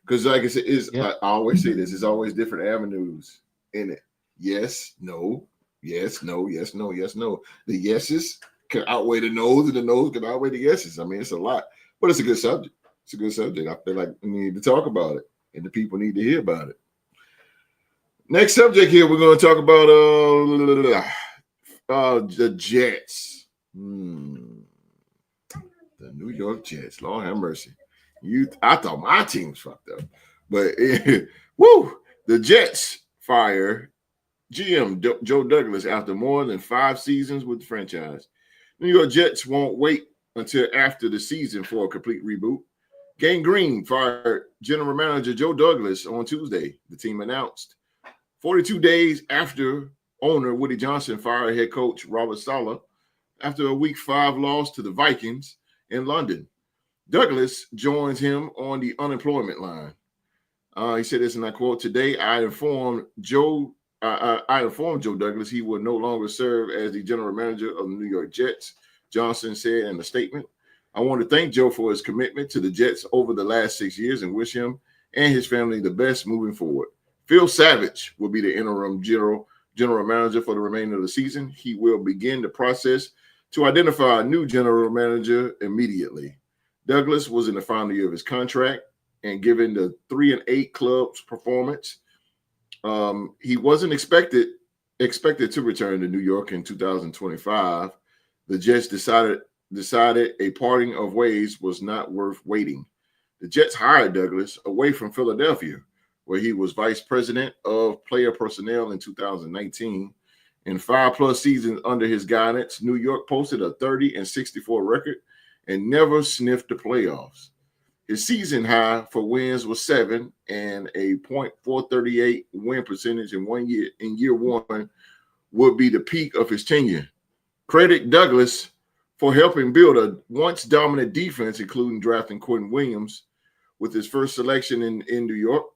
Because like I said, I always say this, it's always different avenues in it. Yes, no, yes, no, yes, no, yes, no. The yeses can outweigh the no's, and the no's can outweigh the yeses. I mean, it's a lot, but it's a good subject. It's a good subject. I feel like we need to talk about it, and the people need to hear about it. Next subject here, we're going to talk about the Jets. The New York Jets. Lord have mercy. I thought my team's fucked up, but woo! The Jets fire GM Joe Douglas after more than 5 seasons with the franchise. New York Jets won't wait until after the season for a complete reboot. Gang Green fired general manager Joe Douglas on Tuesday, the team announced. 42 days after owner Woody Johnson fired head coach Robert Saleh after a Week 5 loss to the Vikings in London. Douglas joins him on the unemployment line. He said this, and I quote, "Today I informed Joe Douglas he will no longer serve as the general manager of the New York Jets," Johnson said in a statement. "I want to thank Joe for his commitment to the Jets over the last 6 years and wish him and his family the best moving forward. Phil Savage will be the interim general manager for the remainder of the season. He will begin the process to identify a new general manager immediately." Douglas was in the final year of his contract, and given the 3-8 club's performance, he wasn't expected to return to New York in 2025. The Jets decided a parting of ways was not worth waiting. The Jets hired Douglas away from Philadelphia, where he was vice president of player personnel in 2019. In 5+ seasons under his guidance, New York posted a 30-64 record and never sniffed the playoffs. His season high for wins was 7 and a .438 win percentage in year one would be the peak of his tenure. Credit Douglas for helping build a once dominant defense, including drafting Quentin Williams with his first selection in New York.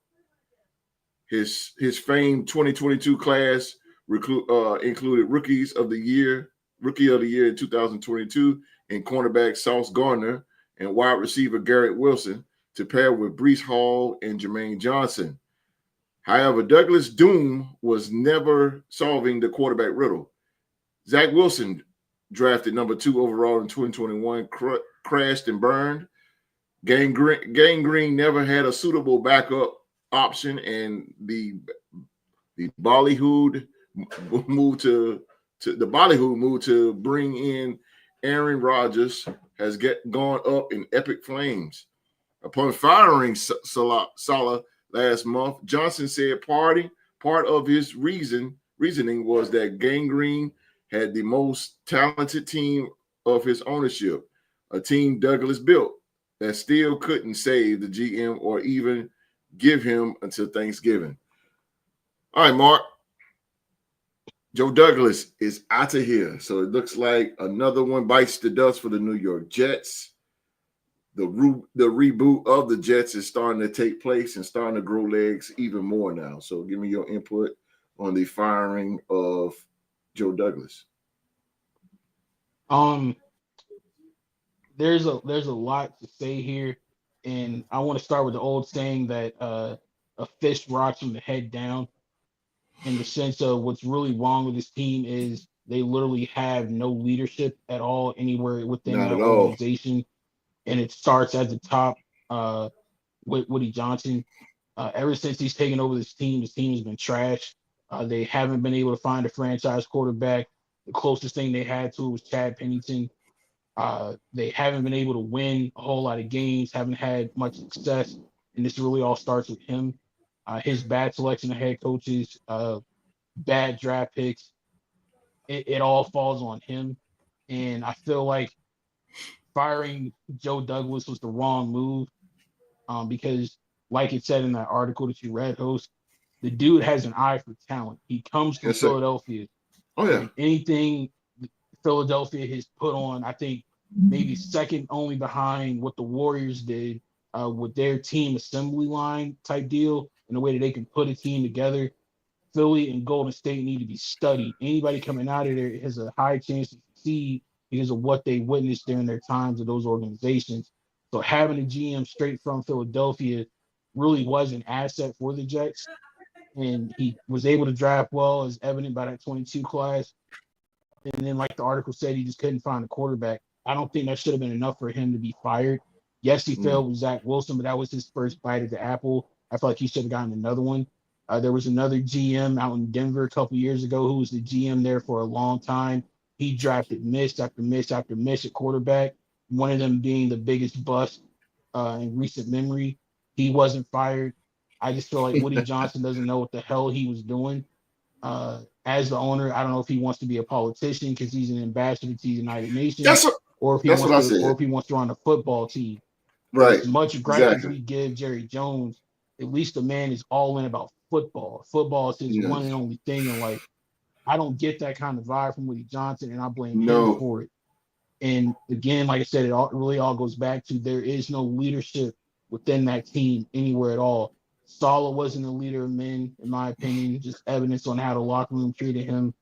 His famed 2022 class included Rookie of the Year in 2022 and cornerback Sauce Gardner and wide receiver Garrett Wilson to pair with Breece Hall and Jermaine Johnson. However, Douglas' doom was never solving the quarterback riddle. Zach Wilson, drafted number 2 overall in 2021, crashed and burned. Gang Green never had a suitable backup option, and the ballyhoo moved to bring in Aaron Rodgers has gone up in epic flames. Upon firing Saleh last month, Johnson said part of his reasoning was that Gang Green had the most talented team of his ownership, a team Douglas built that still couldn't save the GM or even give him until Thanksgiving. All right, Mark. Joe Douglas is out of here. So it looks like another one bites the dust for the New York Jets. The reboot of the Jets is starting to take place and starting to grow legs even more now. So give me your input on the firing of Joe Douglas. there's a lot to say here, and I want to start with the old saying that a fish rots from the head down. In the sense of what's really wrong with this team is they literally have no leadership at all anywhere within Not that at all. organization, and it starts at the top with Woody Johnson. Ever since he's taken over this team has been trash. They haven't been able to find a franchise quarterback. The closest thing they had to it was Chad Pennington. They haven't been able to win a whole lot of games, haven't had much success, and this really all starts with him. His bad selection of head coaches, bad draft picks, it all falls on him. And I feel like firing Joe Douglas was the wrong move because, like it said in that article that you read, host, the dude has an eye for talent. He comes from Philadelphia. Oh, yeah. And anything Philadelphia has put on, I think maybe second only behind what the Warriors did with their team assembly line type deal, in a way that they can put a team together. Philly and Golden State need to be studied. Anybody coming out of there has a high chance to succeed because of what they witnessed during their times of those organizations. So having a GM straight from Philadelphia really was an asset for the Jets. And he was able to draft well, as evident by that 22 class. And then, like the article said, he just couldn't find a quarterback. I don't think that should have been enough for him to be fired. Yes, he failed with Zach Wilson, but that was his first bite at the apple. I feel like he should have gotten another one. There was another GM out in Denver a couple years ago who was the GM there for a long time. He drafted miss after miss after miss at quarterback, one of them being the biggest bust in recent memory. He wasn't fired. I just feel like Woody Johnson doesn't know what the hell he was doing. As the owner, I don't know if he wants to be a politician because he's an ambassador to the United Nations, or if he wants to run a football team. Right. As much grace as we give Jerry Jones, at least the man is all in about football. Football is his one and only thing in life. I don't get that kind of vibe from Woody Johnson, and I blame him for it. And again, like I said, it really all goes back to there is no leadership within that team anywhere at all. Saleh wasn't a leader of men, in my opinion, just evidence on how the locker room treated him.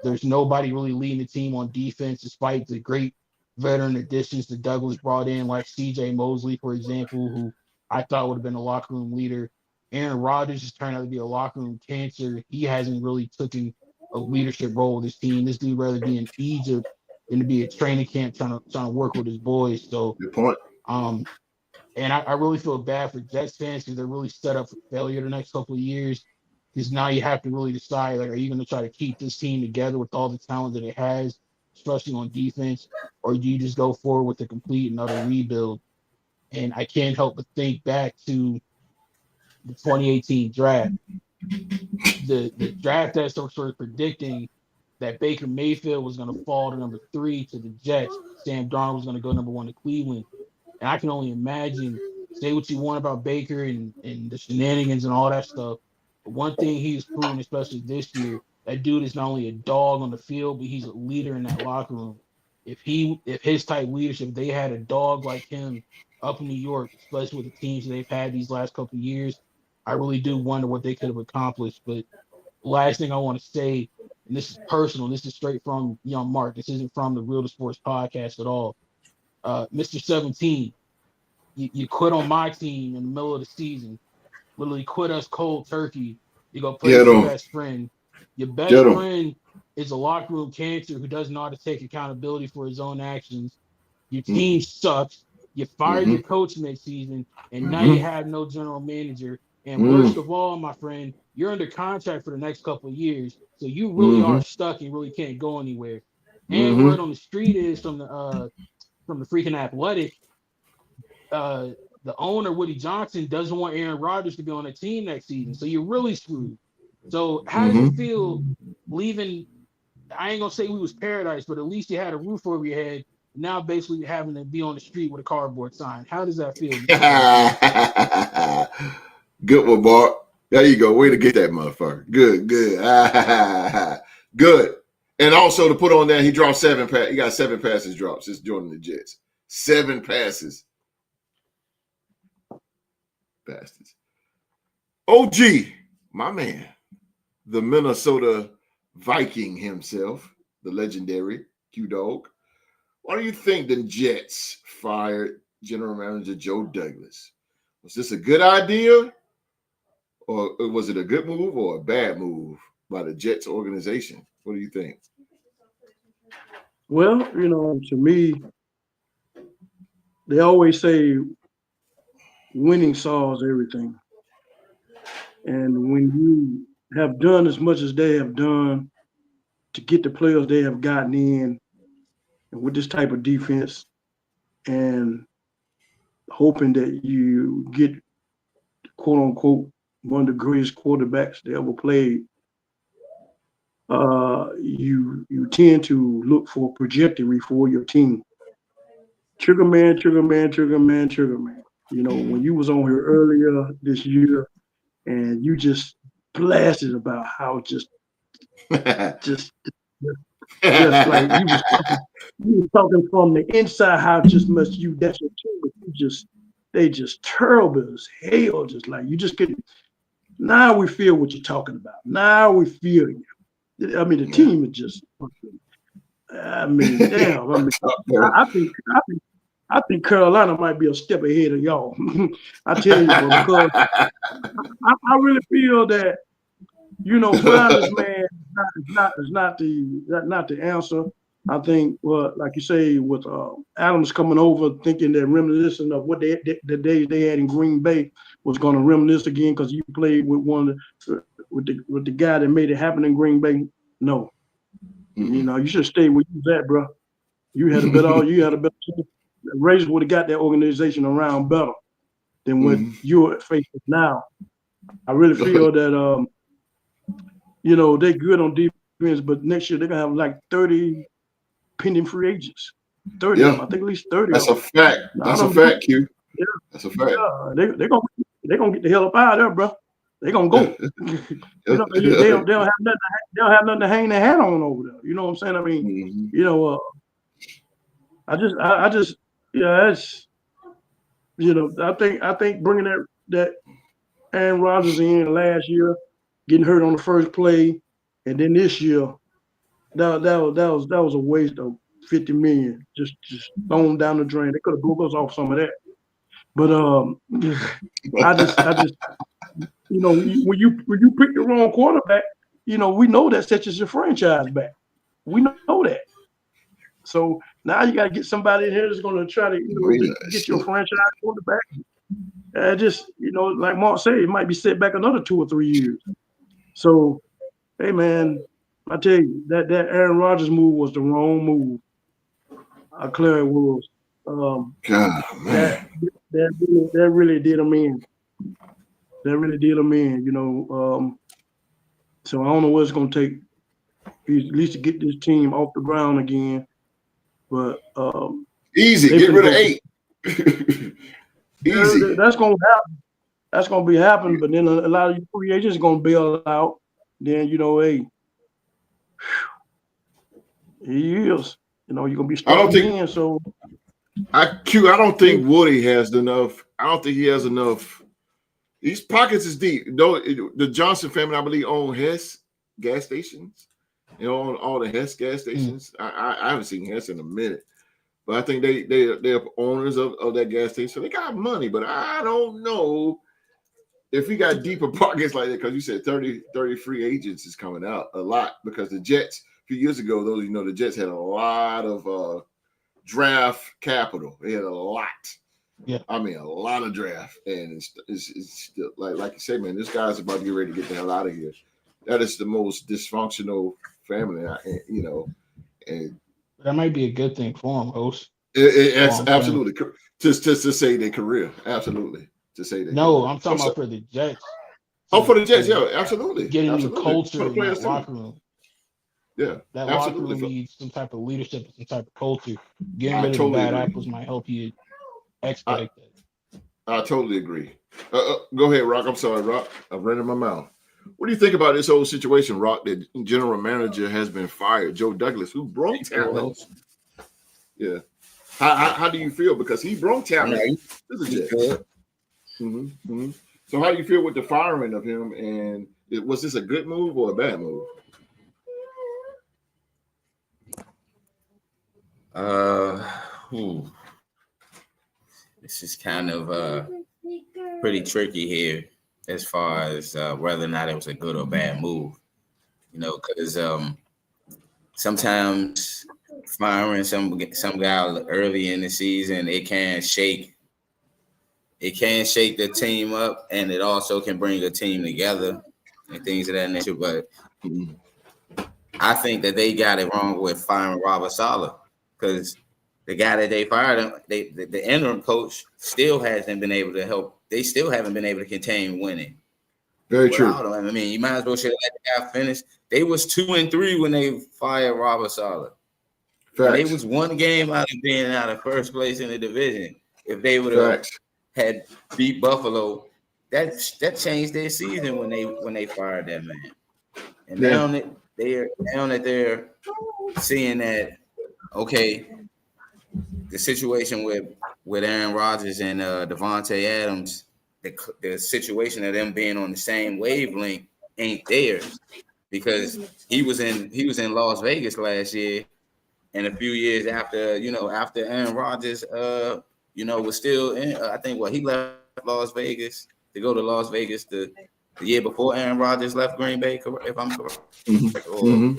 There's nobody really leading the team on defense, despite the great veteran additions that Douglas brought in, like C.J. Mosley, for example, who I thought would have been a locker room leader. Aaron Rodgers has turned out to be a locker room cancer. He hasn't really taken a leadership role with his team. This dude rather be in Egypt than to be at training camp trying to work with his boys. So good point. And I really feel bad for Jets fans because they're really set up for failure the next couple of years. Because now you have to really decide, like, are you going to try to keep this team together with all the talent that it has, especially on defense, or do you just go forward with a complete and utter rebuild? And I can't help but think back to the 2018 draft. The draft that sort of predicting that Baker Mayfield was going to fall to number 3 to the Jets. Sam Darnold was going to go number 1 to Cleveland. And I can only imagine, say what you want about Baker and the shenanigans and all that stuff. But one thing he's proven, especially this year, that dude is not only a dog on the field, but he's a leader in that locker room. If his type leadership, they had a dog like him up in New York, especially with the teams they've had these last couple of years, I really do wonder what they could have accomplished. But last thing I want to say, and this is personal, this is straight from Young Mark. This isn't from the Real to Sports podcast at all. Mr. 17, you quit on my team in the middle of the season. Literally quit us cold turkey. You go play with your best friend. Your best friend is a locker room cancer who doesn't know how to take accountability for his own actions. Your team sucks. You fired your coach mid-season, and now you have no general manager. And worst of all, my friend, you're under contract for the next couple of years, so you really are stuck and really can't go anywhere. And word on the street is from the freaking Athletic, the owner, Woody Johnson, doesn't want Aaron Rodgers to be on the team next season. So you're really screwed. So how does it feel leaving? I ain't going to say we was paradise, but at least you had a roof over your head. Now basically having to be on the street with a cardboard sign. How does that feel? Good one, Bart. There you go. Way to get that motherfucker. Good. Good. And also to put on there, he dropped 7 passes. He got 7 passes dropped since joining the Jets. 7 passes. Bastards. OG, my man, the Minnesota Viking himself, the legendary Q-Dog. why do you think the Jets fired General Manager Joe Douglas? Was this a good idea, or was it a good move or a bad move by the Jets organization? What do you think? Well, to me, they always say winning solves everything. And when you have done as much as they have done to get the players they have gotten in, and with this type of defense, and hoping that you get, quote unquote, one of the greatest quarterbacks they ever played, you tend to look for a trajectory for your team. Trigger man. When you was on here earlier this year, and you just blasted about how just like you was talking from the inside, how just much that's your team, but they just terrible as hell. Just like you just get. Now we feel what you're talking about. Now we feel you. I mean, the team is just. I mean, damn. I think Carolina might be a step ahead of y'all. I tell you, because I really feel that find this man is not the answer. I think, like you say, with Adams coming over, thinking that reminiscent of what the days they had in Green Bay was going to reminisce again because you played with with the guy that made it happen in Green Bay. No, you should stay where you was at, bro. You had a better. Razor would have got that organization around better than what you're facing now. I really feel that they're good on defense, but next year they're gonna have like 30 pending free agents. 30, Yeah. I think at least 30. That's a fact. That's a fact, Q. Yeah. That's a fact. Yeah, they're gonna get the hell up out of there, bro. They're gonna go. They don't have nothing to hang their hat on over there. You know what I'm saying? I mean, I just it's I think bringing that Aaron Rodgers in last year, getting hurt on the first play, and then this year, that was a waste of $50 million just thrown down the drain. They could have broke us off some of that, but I just when you pick the wrong quarterback, we know that sets your franchise back. We know that. So now you got to get somebody in here that's going to try to get your franchise quarterback. Just like Mark said, it might be set back another 2 or 3 years. So, hey man, I tell you that Aaron Rodgers move was the wrong move. I clear it was. God, man. That really did him in. That really did him in. So I don't know what it's going to take, at least to get this team off the ground again. But easy, get rid of 8. Easy. That's gonna happen. That's gonna be happening. But then a lot of you free agents gonna bail out. Then hey, he is. You're gonna be starting again. So I don't think Woody has enough. I don't think he has enough. These pockets is deep. Though the Johnson family, I believe, own Hess gas stations. On all the Hess gas stations. I haven't seen Hess in a minute, but I think they're owners of that gas station. So they got money, but I don't know if we got deeper pockets like that, because you said 30 free agents is coming out a lot, because the Jets a few years ago, those the Jets had a lot of draft capital. They had a lot. Yeah, I mean a lot of draft, and it's still like you say, man, this guy's about to get ready to get the hell out of here. That is the most dysfunctional family, and that might be a good thing for him, host. It's absolutely just to say their career, absolutely to say that. No, I'm talking about for the Jets. Oh, for the Jets, yeah, absolutely. Getting the culture in that locker room. Yeah, that locker room needs some type of leadership, some type of culture. Getting rid of the bad apples might help you expedite that. I totally agree. Go ahead, Rock. I'm sorry, Rock. I've ran in my mouth. What do you think about this whole situation, Rock? That general manager has been fired, Joe Douglas, who broke talent. Yeah. How do you feel? Because he broke talent. So how do you feel with the firing of him? And was this a good move or a bad move? Ooh. This is kind of pretty tricky here as far as whether or not it was a good or bad move. You know, because sometimes firing some guy early in the season, it can shake the team up, and it also can bring a team together and things of that nature. But I think that they got it wrong with firing Robert Saleh, because the guy that they fired, the interim coach still hasn't been able to help. They still haven't been able to contain winning. Very true. I mean, you might as well should let the guy finish. They was 2-3 when they fired Robert Saleh. They was one game out of being out of first place in the division. If they would have had beat Buffalo, that changed their season when they fired that man. And now that they're seeing that, okay, the situation with Aaron Rodgers and Davante Adams, the situation of them being on the same wavelength ain't there, because he was in Las Vegas last year, and a few years after Aaron Rodgers was still in, I think he left Las Vegas to go to Las Vegas the year before Aaron Rodgers left Green Bay, if I'm correct. You're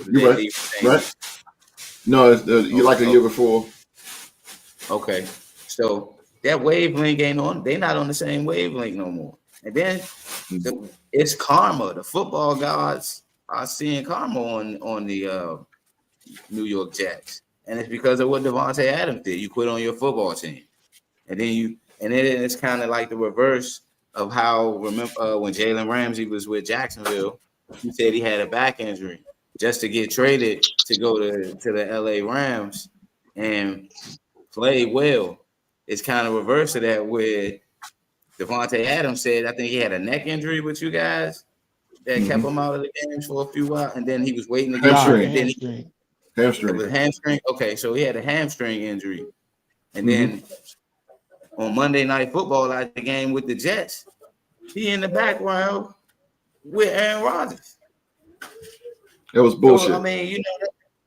right. No, you like the year before. Okay, so that wavelength ain't on. They're not on the same wavelength no more. And then it's karma. The football gods are seeing karma on the New York Jets, and it's because of what Davante Adams did. You quit on your football team, and then it's kind of like the reverse of how when Jalen Ramsey was with Jacksonville, he said he had a back injury just to get traded to go to the LA Rams and play well. It's kind of reverse of that, where Davante Adams said, I think he had a neck injury with you guys that kept him out of the games for a few while, and then he was waiting to get hamstring. It was hamstring. Okay, so he had a hamstring injury, and then on Monday Night Football, at the game with the Jets, he in the background with Aaron Rodgers. That was bullshit. So, I mean,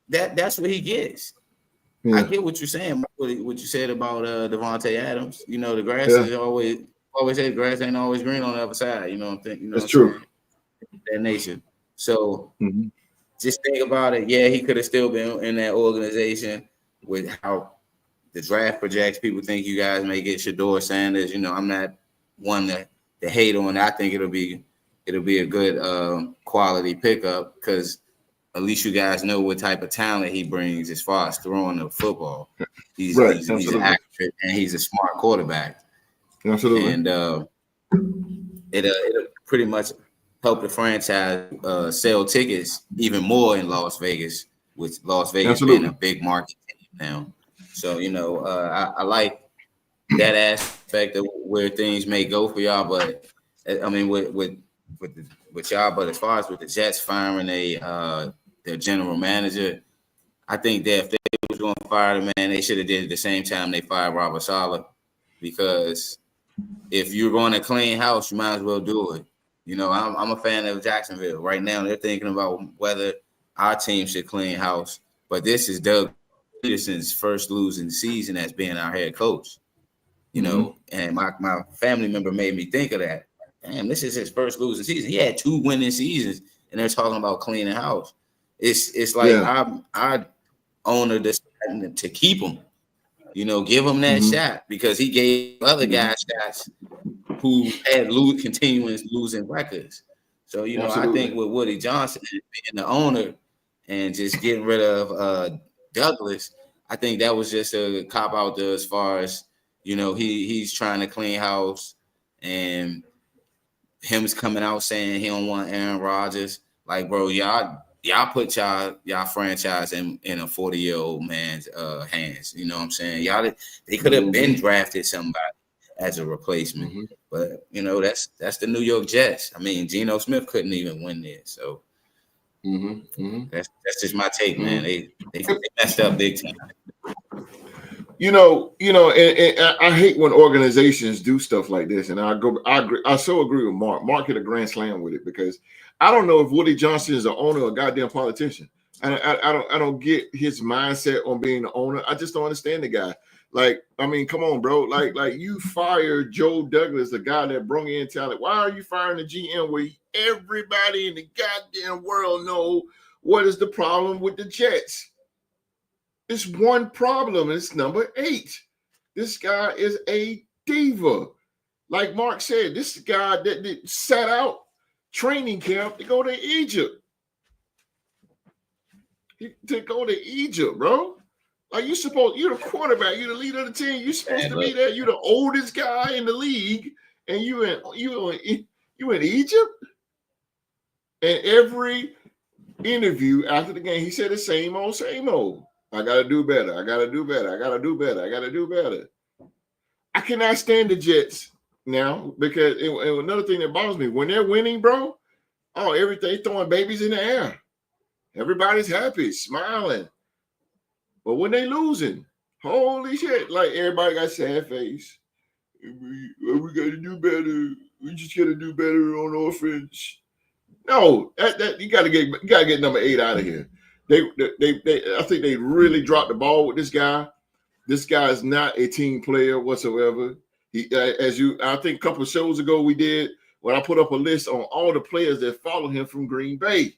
that's what he gets. I get what you're saying. What you said about Davante Adams. The grass is always say grass ain't always green on the other side. You know what I'm thinking? That's true. That nation. So just think about it. Yeah, he could have still been in that organization with how the draft projects. People think you guys may get Shedeur Sanders. I'm not one to hate on. I think it'll be a good quality pickup, because at least you guys know what type of talent he brings as far as throwing the football. He's accurate, and he's a smart quarterback. Absolutely. And it'll pretty much help the franchise sell tickets even more in Las Vegas, with Las Vegas being a big market team now. So, I like that aspect of where things may go for y'all. But I mean, with y'all, but as far as with the Jets firing their general manager, I think that if they was going to fire the man, they should have did it at the same time they fired Robert Saleh, because if you're going to clean house, you might as well do it. I'm a fan of Jacksonville. Right now, they're thinking about whether our team should clean house, but this is Doug Peterson's first losing season as being our head coach. And my family member made me think of that. Damn, this is his first losing season. He had 2 winning seasons, and they're talking about cleaning house. It's like our owner decided to keep him, give him that shot, because he gave other guys shots who had continuous losing records. So, I think with Woody Johnson being the owner and just getting rid of Douglas, I think that was just a cop out there as far as, he's trying to clean house, and him's coming out saying he don't want Aaron Rodgers. Like, bro, y'all put y'all franchise in a 40-year-old man's hands. You know what I'm saying? They could have been drafted somebody as a replacement, but that's the New York Jets. I mean, Geno Smith couldn't even win there, so that's just my take, man. They messed up big time. And I hate when organizations do stuff like this, and I so agree with Mark. Mark hit a grand slam with it, because I don't know if Woody Johnson is an owner or a goddamn politician, I don't get his mindset on being the owner. I just don't understand the guy. Like, I mean, come on, bro. Like you fired Joe Douglas, the guy that brought in talent. Why are you firing the GM where everybody in the goddamn world know what is the problem with the Jets? It's one problem. It's number 8. This guy is a diva. Like Mark said, this guy that sat out training camp to go to Egypt. To go to Egypt, bro. Like you're the quarterback, you're the leader of the team. You're supposed to be there. You're the oldest guy in the league, and you in Egypt. And every interview after the game, he said the same old. I gotta do better. I gotta do better. I gotta do better. I gotta do better. I cannot stand the Jets now because and another thing that bothers me, when they're winning, bro, everything throwing babies in the air. Everybody's happy, smiling. But when they losing, holy shit, like everybody got sad face. We got to do better. We just got to do better on offense. No, that you got to get number 8 out of here. They I think they really dropped the ball with this guy. This guy is not a team player whatsoever. I think a couple of shows ago we did when I put up a list on all the players that follow him from Green Bay.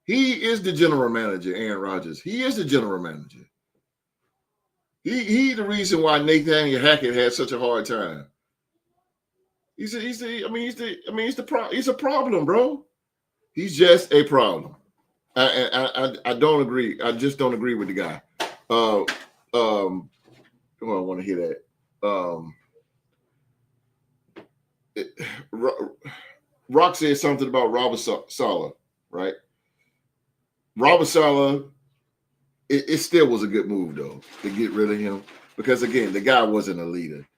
He is the general manager, Aaron Rodgers. He is the general manager. He the reason why Nathaniel Hackett had such a hard time. He's a problem, bro. He's just a problem. I don't agree. I just don't agree with the guy. I want to hear that. Rock said something about Robert Saleh, right? Robert Saleh, it still was a good move though to get rid of him because again, the guy wasn't a leader.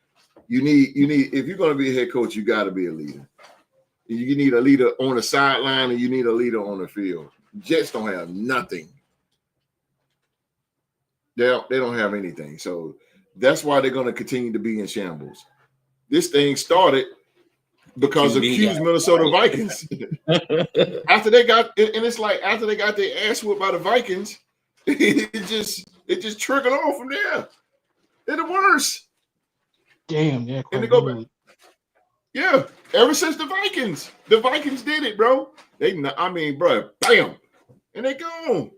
You need if you're going to be a head coach, you got to be a leader. You need a leader on the sideline and you need a leader on the field. Jets don't have nothing. They don't have anything. So that's why they're going to continue to be in shambles. This thing started because of Q's Minnesota Vikings. After they got their ass whipped by the Vikings, it just trickled on from there. They're the worst. Damn, yeah. And they go back. Yeah, ever since the Vikings did it, bro. Bro, bam, and they gone.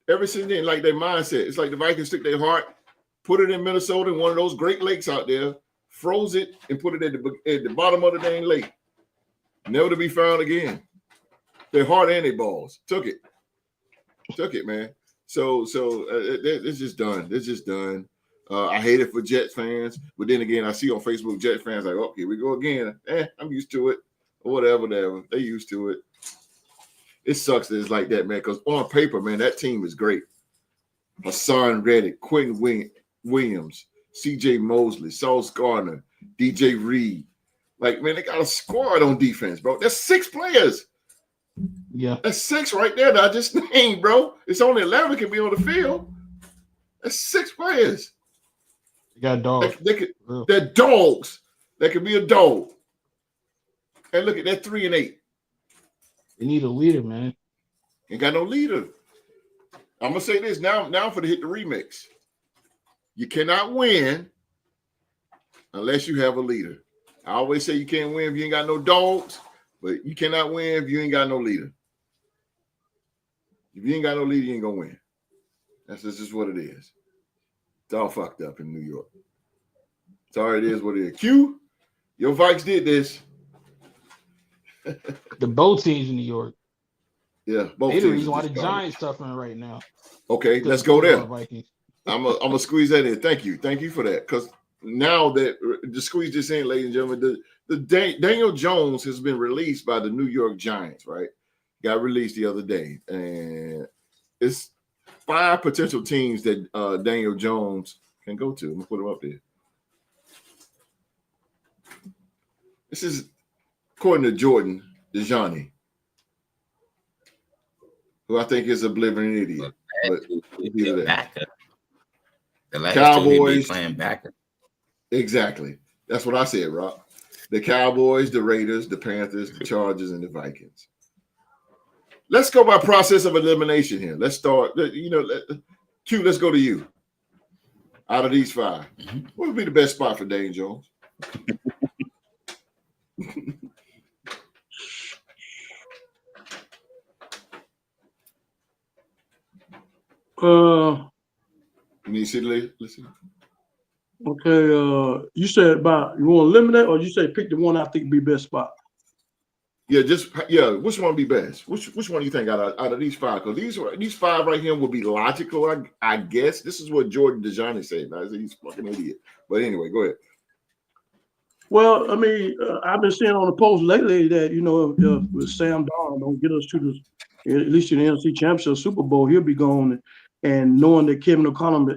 Ever since then, like their mindset, it's like the Vikings took their heart, put it in Minnesota in one of those Great Lakes out there, froze it, and put it at the bottom of the dang lake, never to be found again. Their heart and their balls took it, man. So it's just done. It's just done. I hate it for Jets fans, but then again, I see on Facebook Jets fans like, okay, we go again. I'm used to it, or whatever. They used to it. It sucks that it's like that, man. Because on paper, man, that team is great. Hassan Reddick, Quentin Williams, C.J. Mosley, Sauce Gardner, DJ Reed. Like, man, they got a squad on defense, bro. That's 6 players. Yeah, that's 6 right there that I just named, bro. It's only 11 can be on the field. That's 6 players. You got dogs. They're dogs. That could be a dog. And look at that 3-8. They need a leader, man. Ain't got no leader. I'm gonna say this now for the hit the remix. You cannot win unless you have a leader. I always say you can't win if you ain't got no dogs, but you cannot win if you ain't got no leader. If you ain't got no leader, you ain't gonna win. That's just what it is. It's all fucked up in New York. Sorry, it is what it is. Q, your Vikes did this. The both teams in New York. Yeah, both They're teams. the reason why the Giants suffering right now. Okay, let's go there. I'm gonna squeeze that in. Thank you for that. Because now that to squeeze this in, ladies and gentlemen, Daniel Jones has been released by the New York Giants. Right, got released the other day, and it's 5 potential teams that Daniel Jones can go to. I'm gonna put him up there. This is according to Jordan DeJohnny, who I think is a blithering idiot. But the last Cowboys playing backer. Exactly. That's what I said, Rob. The Cowboys, the Raiders, the Panthers, the Chargers, and the Vikings. let's go by process of elimination here. Let's start. Q, let's go to you. Out of these 5, what would be the best spot for Daniel Jones? You need to see. Listen. Okay. You said about you want to eliminate, or you say pick the one I think be best spot? Yeah, which one would be best? Which one do you think out of these 5? Because these 5 right here would be logical, I guess. This is what Jordan DeJohnny said. He's a fucking idiot. But anyway, go ahead. Well, I mean, I've been seeing on the post lately that if Sam Darnold don't get us to at least in the NFC Championship Super Bowl, he'll be gone. And knowing that Kevin O'Connor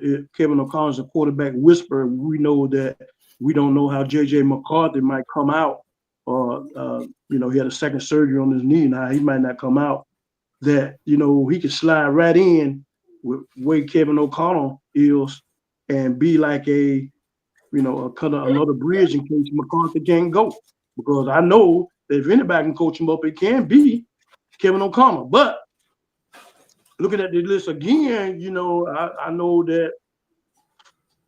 is a quarterback whisperer, we know that we don't know how J.J. McCarthy might come out. He had a second surgery on his knee. Now he might not come out. That he could slide right in with way Kevin O'Connell is, and be like another bridge in case McCarthy can't go. Because I know that if anybody can coach him up, it can be Kevin O'Connell. But looking at the list again, I know that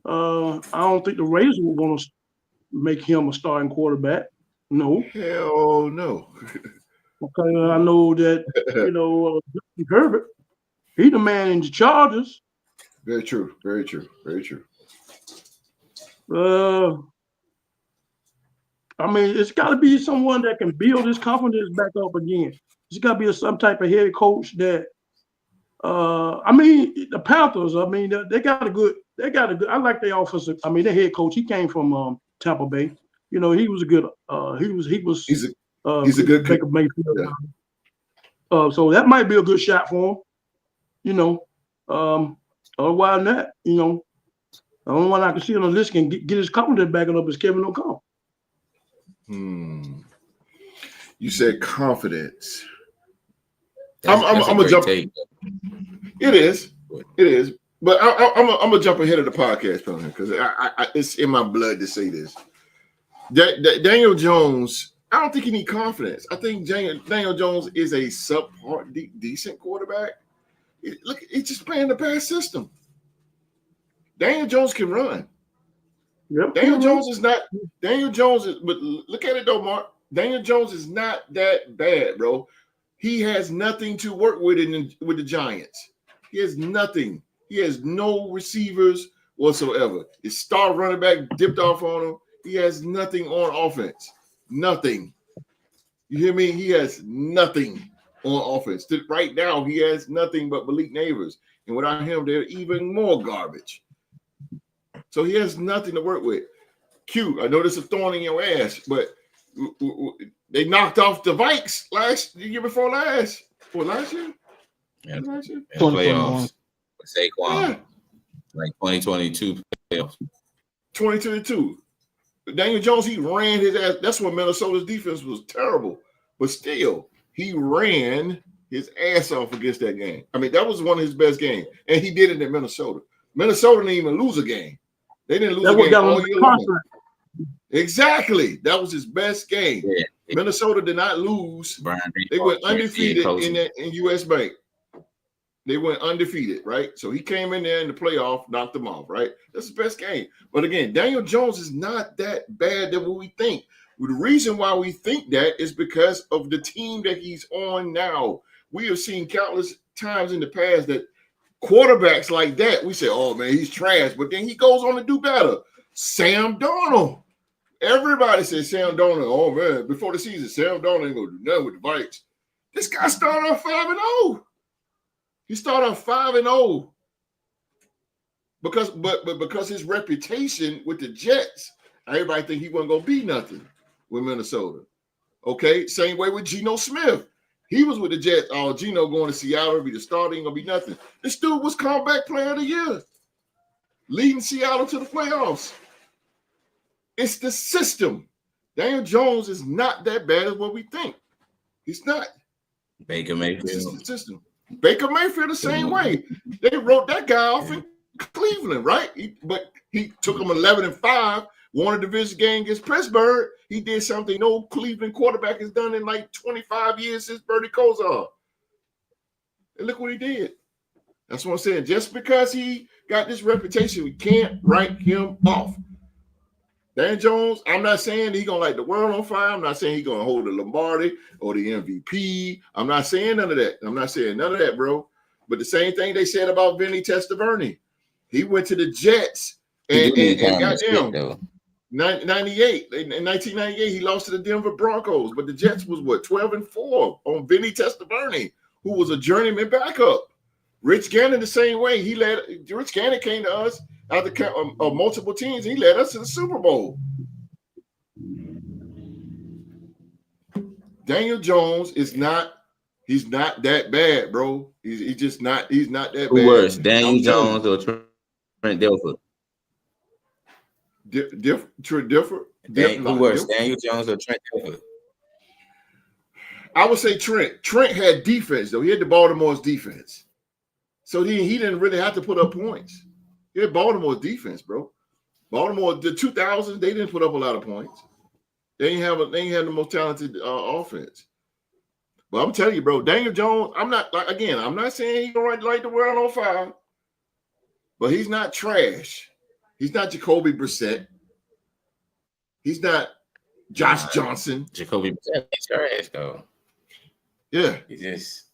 I don't think the Raiders would want to make him a starting quarterback. No. Hell no. Okay, I know that, Justin Herbert, he the man in the Chargers. Very true. Very true. Very true. I mean, it's got to be someone that can build his confidence back up again. It's got to be some type of head coach that, the Panthers, they got a good, I like their offensive, their head coach, he came from Tampa Bay. He was a good, he's a good Baker Mayfield. Yeah. So that might be a good shot for him, otherwise than that, the only one I can see on the list can get his confidence back up is Kevin O'Connell. You said confidence. That's I'm gonna jump. Take. It is, but I'm gonna jump ahead of the podcast on here because it's in my blood to say this. Daniel Jones, I don't think he needs confidence. I think Daniel Jones is a subpar, decent quarterback. He's just playing the pass system. Daniel Jones can run. Yep. Daniel Jones is, but look at it though, Mark. Daniel Jones is not that bad, bro. He has nothing to work with with the Giants. He has nothing. He has no receivers whatsoever. His star running back dipped off on him. He has nothing on offense. Nothing. You hear me? He has nothing on offense. Right now, he has nothing but Malik Neighbors. And without him, they're even more garbage. So he has nothing to work with. Q, I know this is a thorn in your ass, but they knocked off the Vikes the year before last. Or last year? Yeah, playoffs. Saquon. Yeah. Like 2022 playoffs. 2022. Daniel Jones, he ran his ass. That's when Minnesota's defense was terrible. But still, he ran his ass off against that game. That was one of his best games. And he did it in Minnesota. Minnesota didn't even lose a game. They didn't lose a game all year long. Exactly. That was his best game. Yeah. Minnesota did not lose. They went undefeated in US Bank. They went undefeated, right? So he came in there in the playoff, knocked them off, right? That's the best game. But again, Daniel Jones is not that bad than what we think. The reason why we think that is because of the team that he's on now. We have seen countless times in the past that quarterbacks like that, we say, oh, man, he's trash. But then he goes on to do better. Sam Darnold. Everybody says Sam Darnold. Oh, man, before the season, Sam Darnold ain't going to do nothing with the Vikes. This guy started off 5-0. He started off 5-0 because his reputation with the Jets, everybody think he wasn't gonna be nothing with Minnesota. Okay, same way with Geno Smith. He was with the Jets. Oh, Geno going to Seattle, be the starter, ain't gonna be nothing. This dude was comeback player of the year, leading Seattle to the playoffs. It's the system. Daniel Jones is not that bad as what we think. He's not. Baker Mayfield. It's the system. Baker Mayfield the same way. They wrote that guy off in Cleveland, right? But he took them 11-5, won a division game against Pittsburgh. He did something no Cleveland quarterback has done in like 25 years since Bernie Kosar. And look what he did. That's what I'm saying. Just because he got this reputation, we can't write him off. Dan Jones, I'm not saying he's going to light the world on fire. I'm not saying he's going to hold the Lombardi or the MVP. I'm not saying none of that. I'm not saying none of that, bro. But the same thing they said about Vinny Testaverde. He went to the Jets and got them. 98. In 1998, he lost to the Denver Broncos. But the Jets was, 12-4 on Vinny Testaverde, who was a journeyman backup. Rich Gannon the same way. Rich Gannon came to us after multiple teams. He led us to the Super Bowl. Daniel Jones is not. He's not that bad, bro. He's just not. He's not that bad. Who worse, Daniel Jones or Trent Dilfer? Who worse, Daniel Jones or Trent Dilfer? I would say Trent. Trent had defense though. He had the Baltimore's defense. So he didn't really have to put up points. He had Baltimore's defense, bro. Baltimore, the 2000s, they didn't put up a lot of points. They ain't have the most talented offense. But I'm telling you, bro, Daniel Jones, I'm not saying he's gonna light the world on fire, but he's not trash. He's not Jacoby Brissett. He's not Josh Johnson. Jacoby Brissett is trash, though. Yeah. He just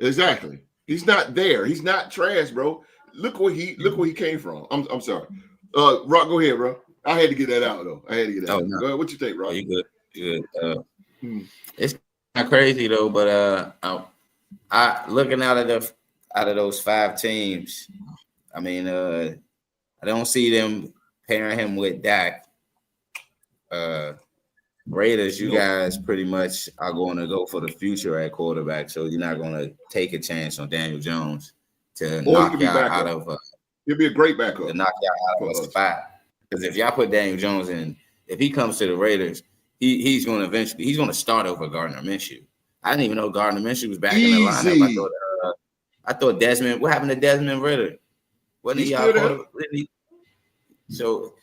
exactly. He's not there. He's not trash, bro. Look where he came from. I'm sorry. Rock, go ahead, bro. I had to get that out though. Out. No. Go ahead. What you think, Rock? Oh, you good. It's not crazy though, but I looking out of those 5 teams, I mean, I don't see them pairing him with Dak. Raiders, you guys pretty much are going to go for the future at quarterback, so you're not going to take a chance on Daniel Jones to knock you out of. He'll be a great backup. To knock you out of a spot. Because if y'all put Daniel Jones in, if he comes to the Raiders, he's going to start over Gardner Minshew. I didn't even know Gardner Minshew was back in the lineup. I thought Desmond. What happened to Desmond Ridder? Wasn't he? So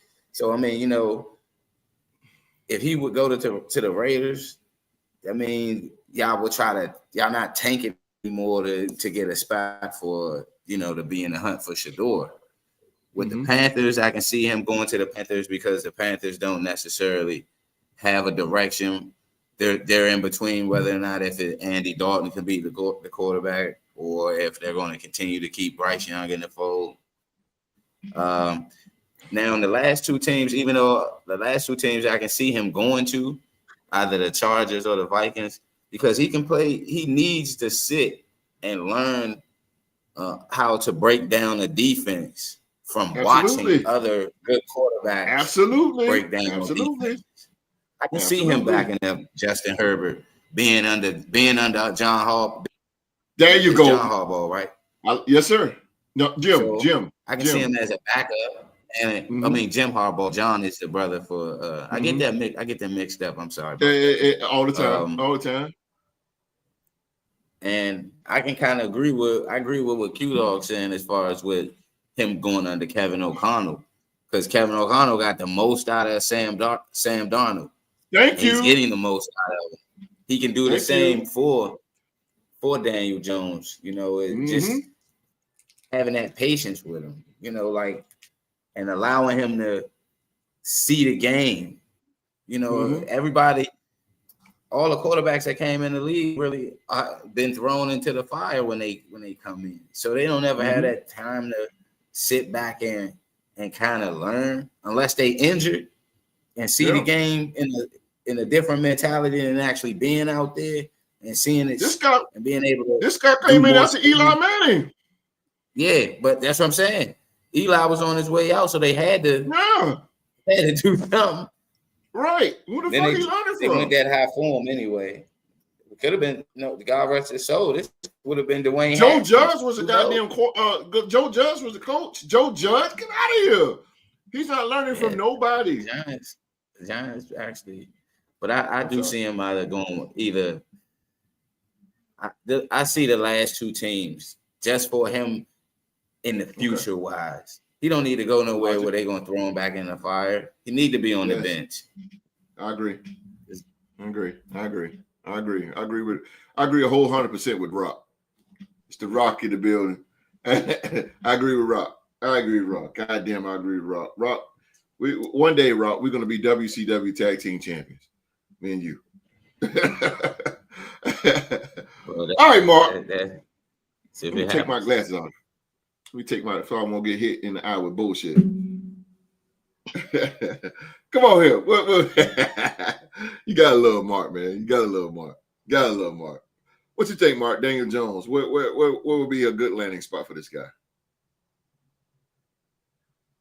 I mean, if he would go to the Raiders, I mean, y'all not tanking anymore to get a spot for, to be in the hunt for Shador. With the Panthers, I can see him going to the Panthers because the Panthers don't necessarily have a direction. They're in between whether or not if Andy Dalton can be the quarterback or if they're going to continue to keep Bryce Young in the fold. Now, in the last 2 teams, even though the last 2 teams I can see him going to, either the Chargers or the Vikings, because he can play, he needs to sit and learn how to break down a defense from watching other good quarterbacks break down a defense. I can see him backing up Justin Herbert, being under John Harbaugh. There you go. John Harbaugh, right? Yes, sir. No, Jim. I can see him as a backup. And I mean, Jim Harbaugh, John is the brother for. I get them mixed up. I'm sorry. All the time. And I can kind of agree with what Q-Dog saying as far as with him going under Kevin O'Connell, because Kevin O'Connell got the most out of Sam Darnold. Thank you. He's getting the most out of him. He can do the same for Daniel Jones. Just having that patience with him. And allowing him to see the game. Everybody, all the quarterbacks that came in the league really been thrown into the fire when they come in. So they don't ever have that time to sit back and kind of learn unless they injured and see the game in a different mentality than actually being out there and seeing it and being able to. This guy came in after Eli Manning. Yeah, but that's what I'm saying. Eli was on his way out, so they had to do something. Right. Who the fuck he learning they from? went that high form anyway. It could have been, the guy rest his soul. This would have been Dwayne. Joe Judge was a goddamn Joe Judge was the coach. Joe Judge, get out of here. He's not learning from nobody. Giants actually. But I do see him either going either. I see the last 2 teams just for him in the future wise. He don't need to go nowhere where they're going to throw him back in the fire. He need to be on the bench. I agree. I agree a whole 100% with Rock. It's the Rock in the building. I agree with Rock. God damn, I agree with Rock. Rock, one day, Rock, we're going to be WCW Tag Team Champions. Me and you. Well, all right, Mark. Let me take my glasses off. Let me take my, so I won't get hit in the eye with bullshit. Come on here. You gotta love Mark, man. You gotta love Mark. What you think, Mark? Daniel Jones. Where would be a good landing spot for this guy?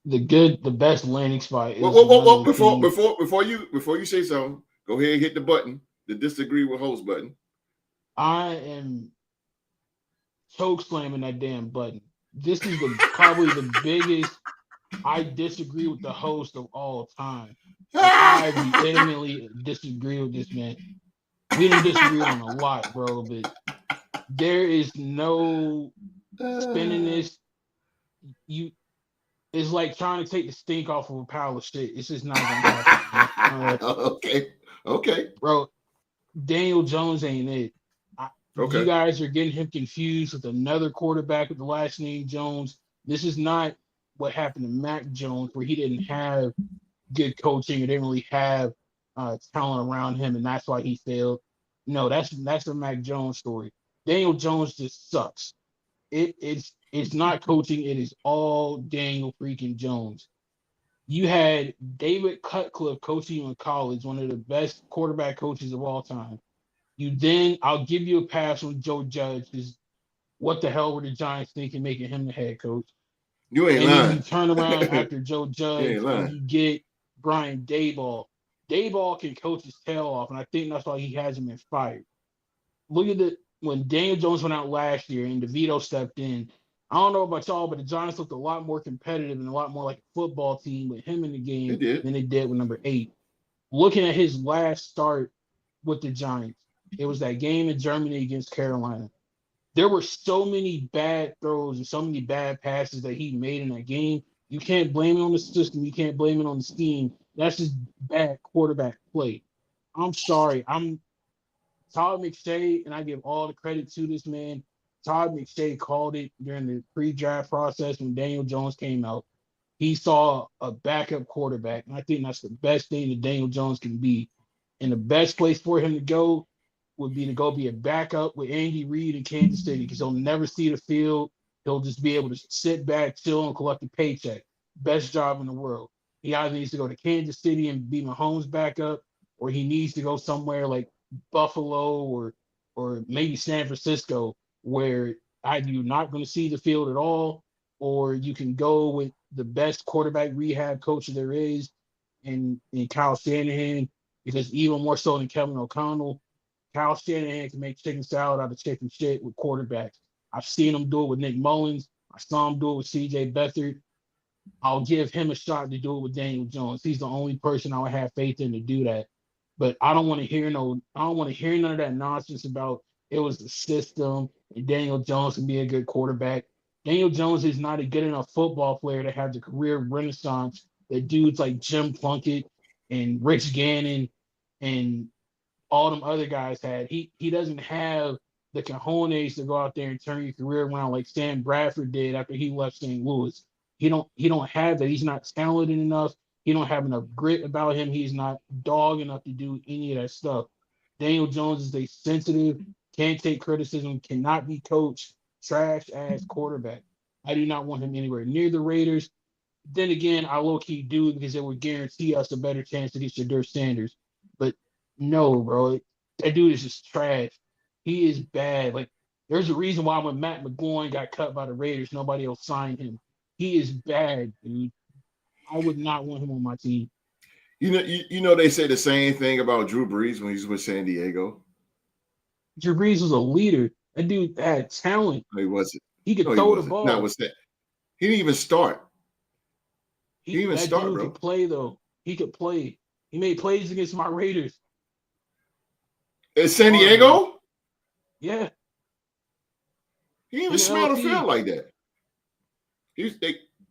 The best landing spot is before you say something, go ahead and hit the button, the disagree with host button. I am choke slamming that damn button. This is probably the biggest I disagree with the host of all time. I vehemently disagree with this man. We didn't disagree on a lot, bro, but there is no spinning this. It's like trying to take the stink off of a pile of shit. It's just not gonna happen. Okay. Bro, Daniel Jones ain't it. Okay. You guys are getting him confused with another quarterback with the last name Jones. This is not what happened to Mac Jones, where he didn't have good coaching or didn't really have talent around him, and that's why he failed. No, that's the Mac Jones story. Daniel Jones just sucks. It's not coaching. It is all Daniel freaking Jones. You had David Cutcliffe coaching you in college, one of the best quarterback coaches of all time. I'll give you a pass on Joe Judge, because what the hell were the Giants thinking making him the head coach? You ain't lying. Then you turn around after Joe Judge and you get Brian Daboll. Daboll can coach his tail off, and I think that's why he hasn't been fired. Look at when Daniel Jones went out last year and DeVito stepped in. I don't know about y'all, but the Giants looked a lot more competitive and a lot more like a football team with him in the game than they did with number 8. Looking at his last start with the Giants, it was that game in Germany against Carolina. There were so many bad throws and so many bad passes that he made in that game. You can't blame it on the system. You can't blame it on the scheme. That's just bad quarterback play. I'm sorry. I'm Todd McShay, and I give all the credit to this man. Todd McShay called it during the pre-draft process when Daniel Jones came out. He saw a backup quarterback, and I think that's the best thing that Daniel Jones can be. And the best place for him to go would be to go be a backup with Andy Reid in Kansas City, because he'll never see the field. He'll just be able to sit back, chill, and collect a paycheck. Best job in the world. He either needs to go to Kansas City and be Mahomes' backup, or he needs to go somewhere like Buffalo or maybe San Francisco, where either you're not going to see the field at all, or you can go with the best quarterback rehab coach there is in Kyle Shanahan, because even more so than Kevin O'Connell, Kyle Shanahan can make chicken salad out of chicken shit with quarterbacks. I've seen him do it with Nick Mullins. I saw him do it with C.J. Beathard. I'll give him a shot to do it with Daniel Jones. He's the only person I would have faith in to do that. But I don't want to hear none of that nonsense about it was the system and Daniel Jones can be a good quarterback. Daniel Jones is not a good enough football player to have the career renaissance that dudes like Jim Plunkett and Rich Gannon and all them other guys had. He doesn't have the cojones to go out there and turn your career around like Sam Bradford did after he left St. Louis. He don't have that. He's not talented enough. He don't have enough grit about him. He's not dog enough to do any of that stuff. Daniel Jones is a sensitive, can't take criticism, cannot be coached, trash-ass quarterback. I do not want him anywhere near the Raiders. Then again, I low-key do, because it would guarantee us a better chance against Shedeur Sanders. But no, bro. That dude is just trash. He is bad. Like, there's a reason why when Matt McGloin got cut by the Raiders, nobody else signed him. He is bad, dude. I would not want him on my team. You know they say the same thing about Drew Brees when he was with San Diego. Drew Brees was a leader. That dude had talent. No, he wasn't. He could throw the ball. No, he didn't even start. He didn't even start, bro. He could play, though. He could play. He made plays against my Raiders. In San Diego? Yeah. He didn't even smell the field like that.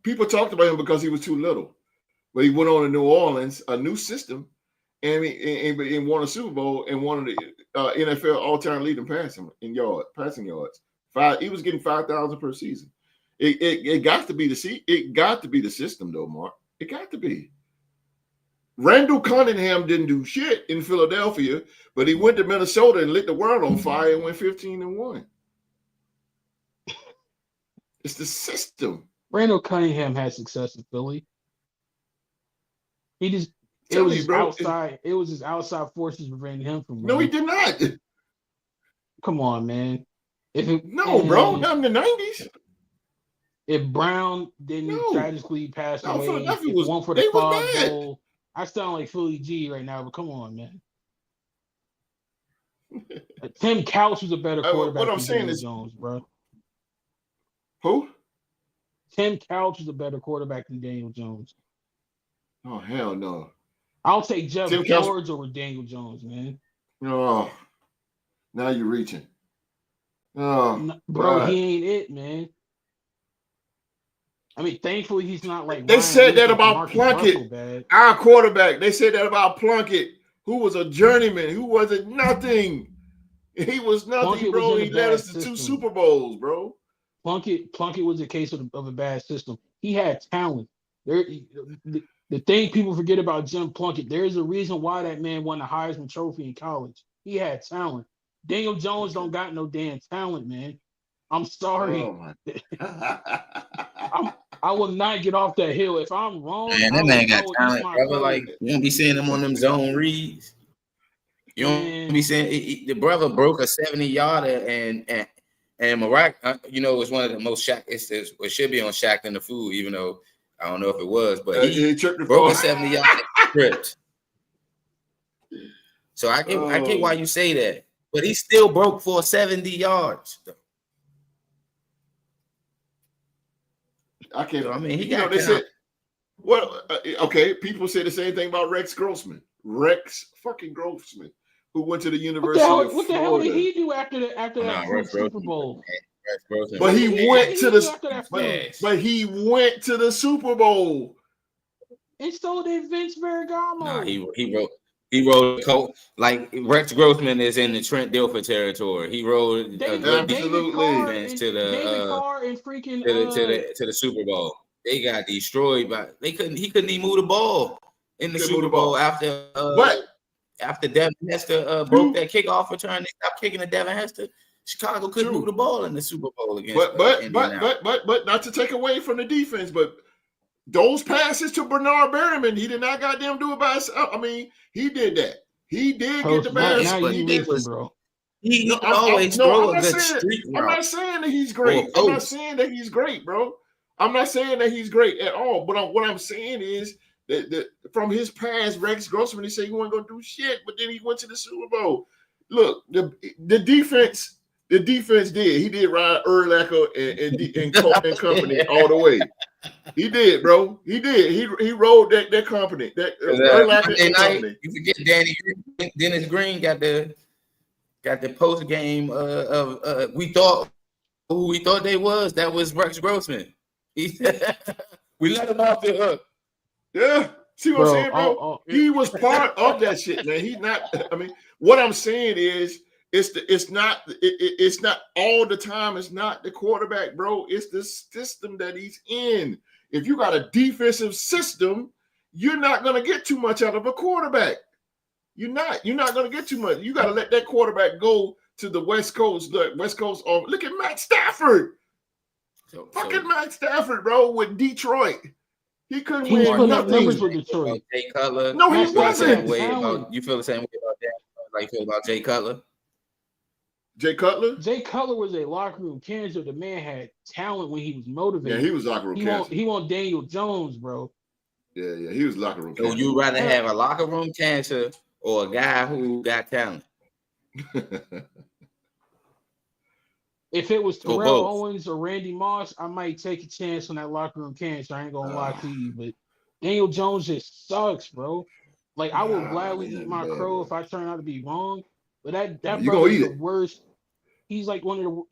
People talked about him because he was too little. But he went on to New Orleans, a new system, and won a Super Bowl and one of the NFL all-time leading passing yards. He was getting 5,000 per season. It got to be the system though, Mark. It got to be. Randall Cunningham didn't do shit in Philadelphia, but he went to Minnesota and lit the world on fire and went 15-1. It's the system. Randall Cunningham had success in Philly. It was his outside forces preventing him from winning. No, he did not. Come on, man. Bro, not in the 90s. If Brown didn't tragically pass away, Philadelphia if it weren't for the was Fog bad. Bowl, I sound like Philly G right now, but come on, man. Tim Couch was a better quarterback than Daniel Jones, bro. Who? Tim Couch was a better quarterback than Daniel Jones. Oh, hell no. I'll take Jeff George over Daniel Jones, man. Oh, now you're reaching. Oh, bro, he ain't it, man. I mean, thankfully, he's not like they Ryan said that Leaf about Marcus Plunkett, Russell bad. our quarterback. They said that about Plunkett, who was a journeyman, who wasn't nothing. He was nothing, Plunkett bro. was in He a led bad us to system. 2 Super Bowls, bro. Plunkett was a case of a bad system. He had talent. The thing people forget about Jim Plunkett, there's a reason why that man won the Heisman Trophy in college. He had talent. Daniel Jones don't got no damn talent, man. I'm sorry. Oh, my. I will not get off that hill. If I'm wrong, Man, that man got talent, brother. Like, you don't be seeing him on them zone reads. You don't be saying the brother broke a 70-yarder and Marac, it's one of the most Shaq. It should be on Shaq and the Food, even though I don't know if it was, but he broke a 70-yard script. So I get why you say that, but he still broke for 70 yards. I can't. So, I mean, they said, well, okay. People say the same thing about Rex Grossman. Rex fucking Grossman, who went to the University of Florida. What the hell did he do after that Super Bowl? But he went to the Super Bowl. And so did Vince Ferragamo. Nah, he rode a coat like Rex Grossman is in the Trent Dilfer territory. He rode a good defense to the Super Bowl. They got destroyed by he couldn't even move the ball in the Super Bowl after Devin Hester broke that kickoff return. They stopped kicking to Devin Hester. Chicago couldn't move the ball in the Super Bowl against. But not to take away from the defense, but those passes to Bernard Berryman, he did not goddamn do it by himself. I mean, he did that. He did get the pass. He always throw a good street route. I'm not saying that he's great. I'm not saying that he's great, bro. I'm not saying that he's great at all. But what I'm saying is that from his past, Rex Grossman, he said he wasn't gonna do shit, but then he went to the Super Bowl. Look, the defense. The defense did. He did ride Urlacher and company all the way. He did, bro. He did. He rode that company. Urlacher and company. You forget Dennis Green got the post game of we thought who we thought they was. That was Rex Grossman. We let him off the hook. Yeah. See what I'm saying, bro? He was part of that shit, man. He's not. I mean, what I'm saying is. It's not all the time. It's not the quarterback, bro. It's the system that he's in. If you got a defensive system, you're not gonna get too much out of a quarterback. You're not gonna get too much. You got to let that quarterback go to the West Coast. Look at Matt Stafford. Matt Stafford, bro, with Detroit. He couldn't win nothing. With Detroit. Jay Cutler. No, he wasn't. You feel the same way about that? Like you feel about Jay Cutler? Jay Cutler? Jay Cutler was a locker room cancer. The man had talent when he was motivated. Yeah, he was locker room cancer. He want Daniel Jones, bro. Yeah, he was locker room cancer. So you'd rather have a locker room cancer or a guy who got talent? If it was Terrell Owens or Randy Moss, I might take a chance on that locker room cancer. I ain't gonna lie to you, but Daniel Jones just sucks, bro. Like I would gladly eat my crow if I turn out to be wrong, but that brother is the worst. He's like one of the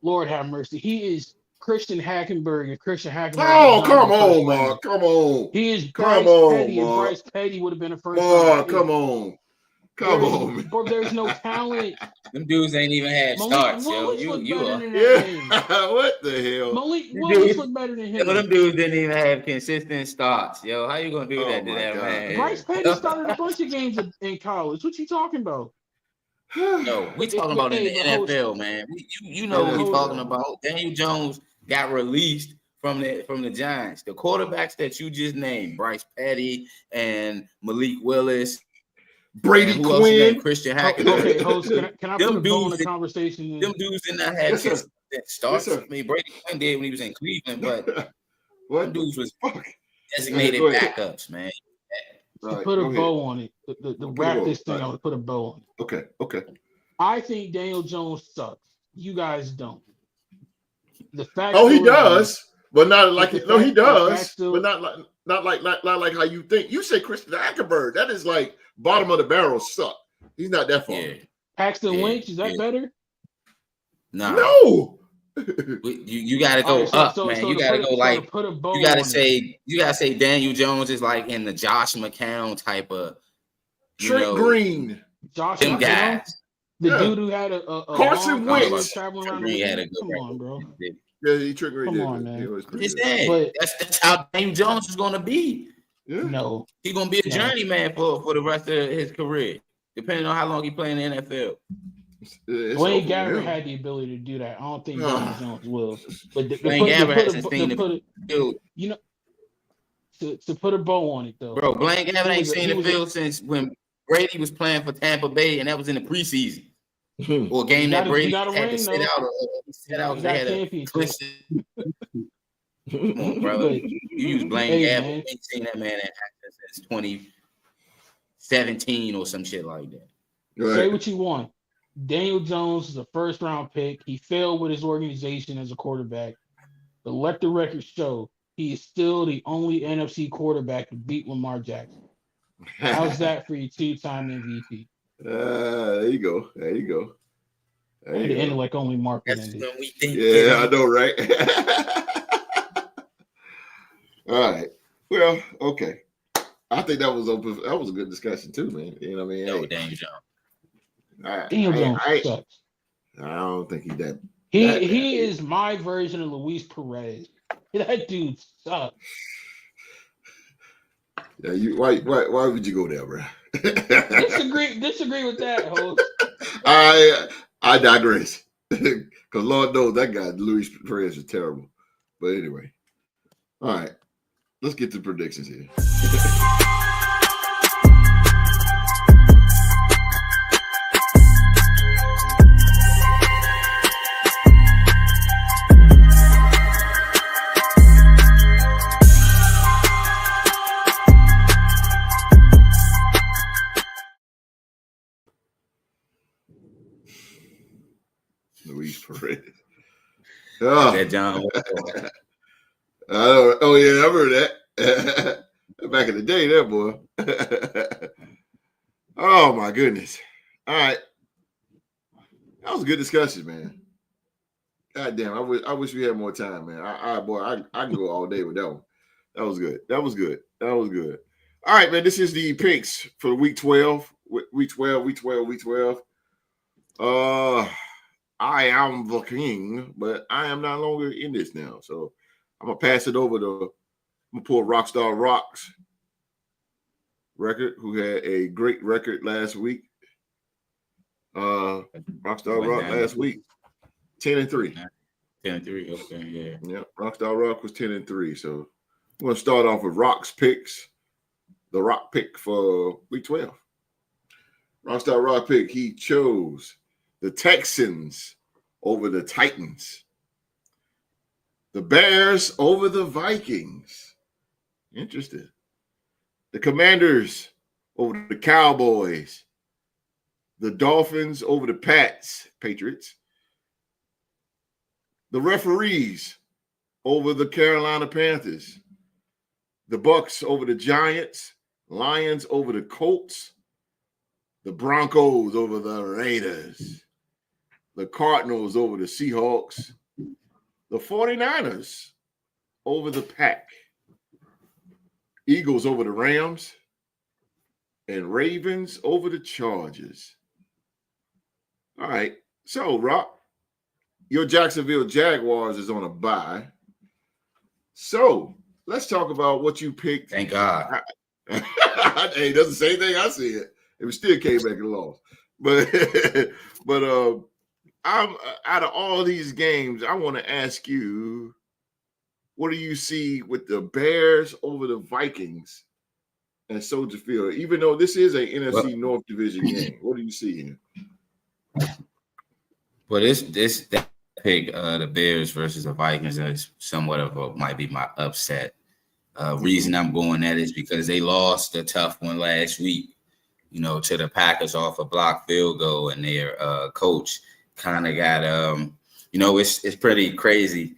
Lord have mercy. He is Christian Hackenberg, and Christian Hackenberg. Oh, come on, Mark. Come on. He is Bryce Petty, and Bryce Petty would have been a first. Oh, come on. Come on. Bro, there's no talent. Them dudes ain't even have Malik starts, yo. Willis looked You better are. than that game. Yeah. What the hell? Malik Them Willis dudes- looked better than Yo, them him. dudes didn't even have consistent starts, yo. How you gonna do Oh that to my that God. man? Bryce Petty started a bunch of games in college. What you talking about? No, we talking about in the NFL, man. You know what we NFL. talking about. Daniel Jones got released from the Giants. The quarterbacks that you just named, Bryce Petty and Malik Willis, Brady and who else is named? Quinn. Christian Hackett. Okay, host, can I put Them a bow in the dudes- conversation? Them dudes did not have Yes, sir. consistent starts. Yes, sir. I mean, Brady Quinn did when he was in Cleveland, but them What dudes was fuck? designated Go ahead. backups, man. To All right, put a go ahead. bow on it, the Put a wrap bow. this thing All right. on it, put a bow on it. Okay. I think Daniel Jones sucks. You guys don't. The fact Oh, he still remains- does, but not like the no, he fact- the does, fact still- but not like how you think. You say Christian Hackenberg. That is like bottom of the barrel suck. He's not that far. Yeah. Paxton Yeah, Lynch, is that yeah. better? No. No. You gotta go All right, up, man. You to gotta put- go so like to put a bow you gotta on say Daniel Jones is like in the Josh McCown type of Trent Green. it. Josh them McCown, guys. the Yeah. dude who had a Carson long career Wentz. traveling Trent around the Green had a league. good Come on, bro. record. Yeah, he Trent Green. Come did on, good. man. He was pretty Just good. saying, But- that's how Daniel Jones is gonna be. Yeah. No, He's gonna be a No. journeyman for the rest of his career, depending on how long he play in the NFL. It's Blaine over Gabbert with him. had the ability to do that. I don't think Ah. Daniel Jones will. But Blaine Gabbert hasn't seen the field. you know, to put a bow on it though. Bro, Blaine Gabbert He ain't was a- seen he the was a- field since when Brady was playing for Tampa Bay, and that was in the preseason. Or a game You that gotta- Brady you gotta had to ring, sit though. out. Or sit out. You They got had a championship. twisted. Come on, bro. But- You use Blaine Hey, Gabbert. man. You ain't seen that man in action since 2017 or some shit like that. Say Right. what you want. Daniel Jones is a first round pick. He failed with his organization as a quarterback. But let the record show he is still the only NFC quarterback to beat Lamar Jackson. How's that for your 2-time MVP? There you go. There you go. There I had you to end it go. like only Mark would That's end it. when we think. Yeah, I know, right? All right. Well, okay. I think that was open. That was a good discussion too, man. You know what I mean? No, Hey, Daniel Jones. Daniel Jones I sucks. don't think he's that. He that he bad. is my version of Luis Perez. That dude sucks. Yeah, why would you go there, bro? Disagree with that, host. I digress. Because Lord knows that guy, Luis Perez, is terrible. But anyway. All right. Let's get to predictions here. Luis Perez. Oh, That John. oh yeah, I heard that. Back in the day, there, boy. Oh my goodness. All right. That was a good discussion, man. God damn, I wish we had more time, man. I can go all day with that one. That was good. That was good. All right, man. This is the picks for week 12. Week 12. I am the king, but I am no longer in this now. So I'm gonna pass it over to pull Rockstar Rock's record, who had a great record last week. Rockstar Rock last week, 10-3. 10-3. Okay, yeah. Yeah, Rockstar Rock was 10-3. So I'm gonna start off with Rock's picks. The Rock pick for week 12. Rockstar Rock pick. He chose the Texans over the Titans. The Bears over the Vikings. Interesting. The Commanders over the Cowboys. The Dolphins over the Patriots. The referees over the Carolina Panthers. The Bucks over the Giants. Lions over the Colts. The Broncos over the Raiders. The Cardinals over the Seahawks. The 49ers over the Pack. Eagles over the Rams. And Ravens over the Chargers. All right. So, Rock, your Jacksonville Jaguars is on a bye. So let's talk about what you picked. Thank God. Hey, that's the same thing I said. It still came back and lost. But I'm out of all these games, I want to ask you, what do you see with the Bears over the Vikings and Soldier Field? Even though this is a NFC North Division game, what do you see here? Well, that pick, the Bears versus the Vikings, is somewhat of might be my upset. Reason I'm going at is because they lost a tough one last week, to the Packers off a blocked field goal, and their coach kind of got it's pretty crazy.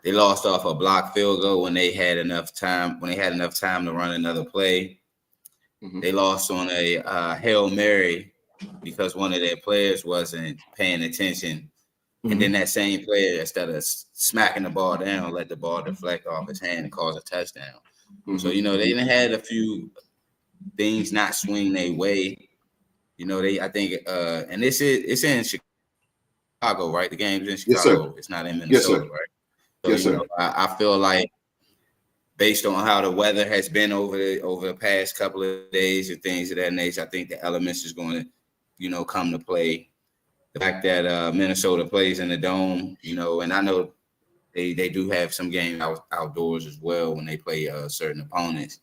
They lost off a blocked field goal when they had enough time to run another play. Mm-hmm. They lost on a Hail Mary because one of their players wasn't paying attention. Mm-hmm. And then that same player, instead of smacking the ball down, let the ball deflect off his hand and cause a touchdown. Mm-hmm. So, they had a few things not swing their way. I think and it's in Chicago, right? The game's in Chicago. Yes, it's not in Minnesota, right? So, yes, sir. I feel like based on how the weather has been over the past couple of days and things of that nature, I think the elements is going to, come to play. The fact that Minnesota plays in the dome, and I know they do have some games outdoors as well when they play certain opponents.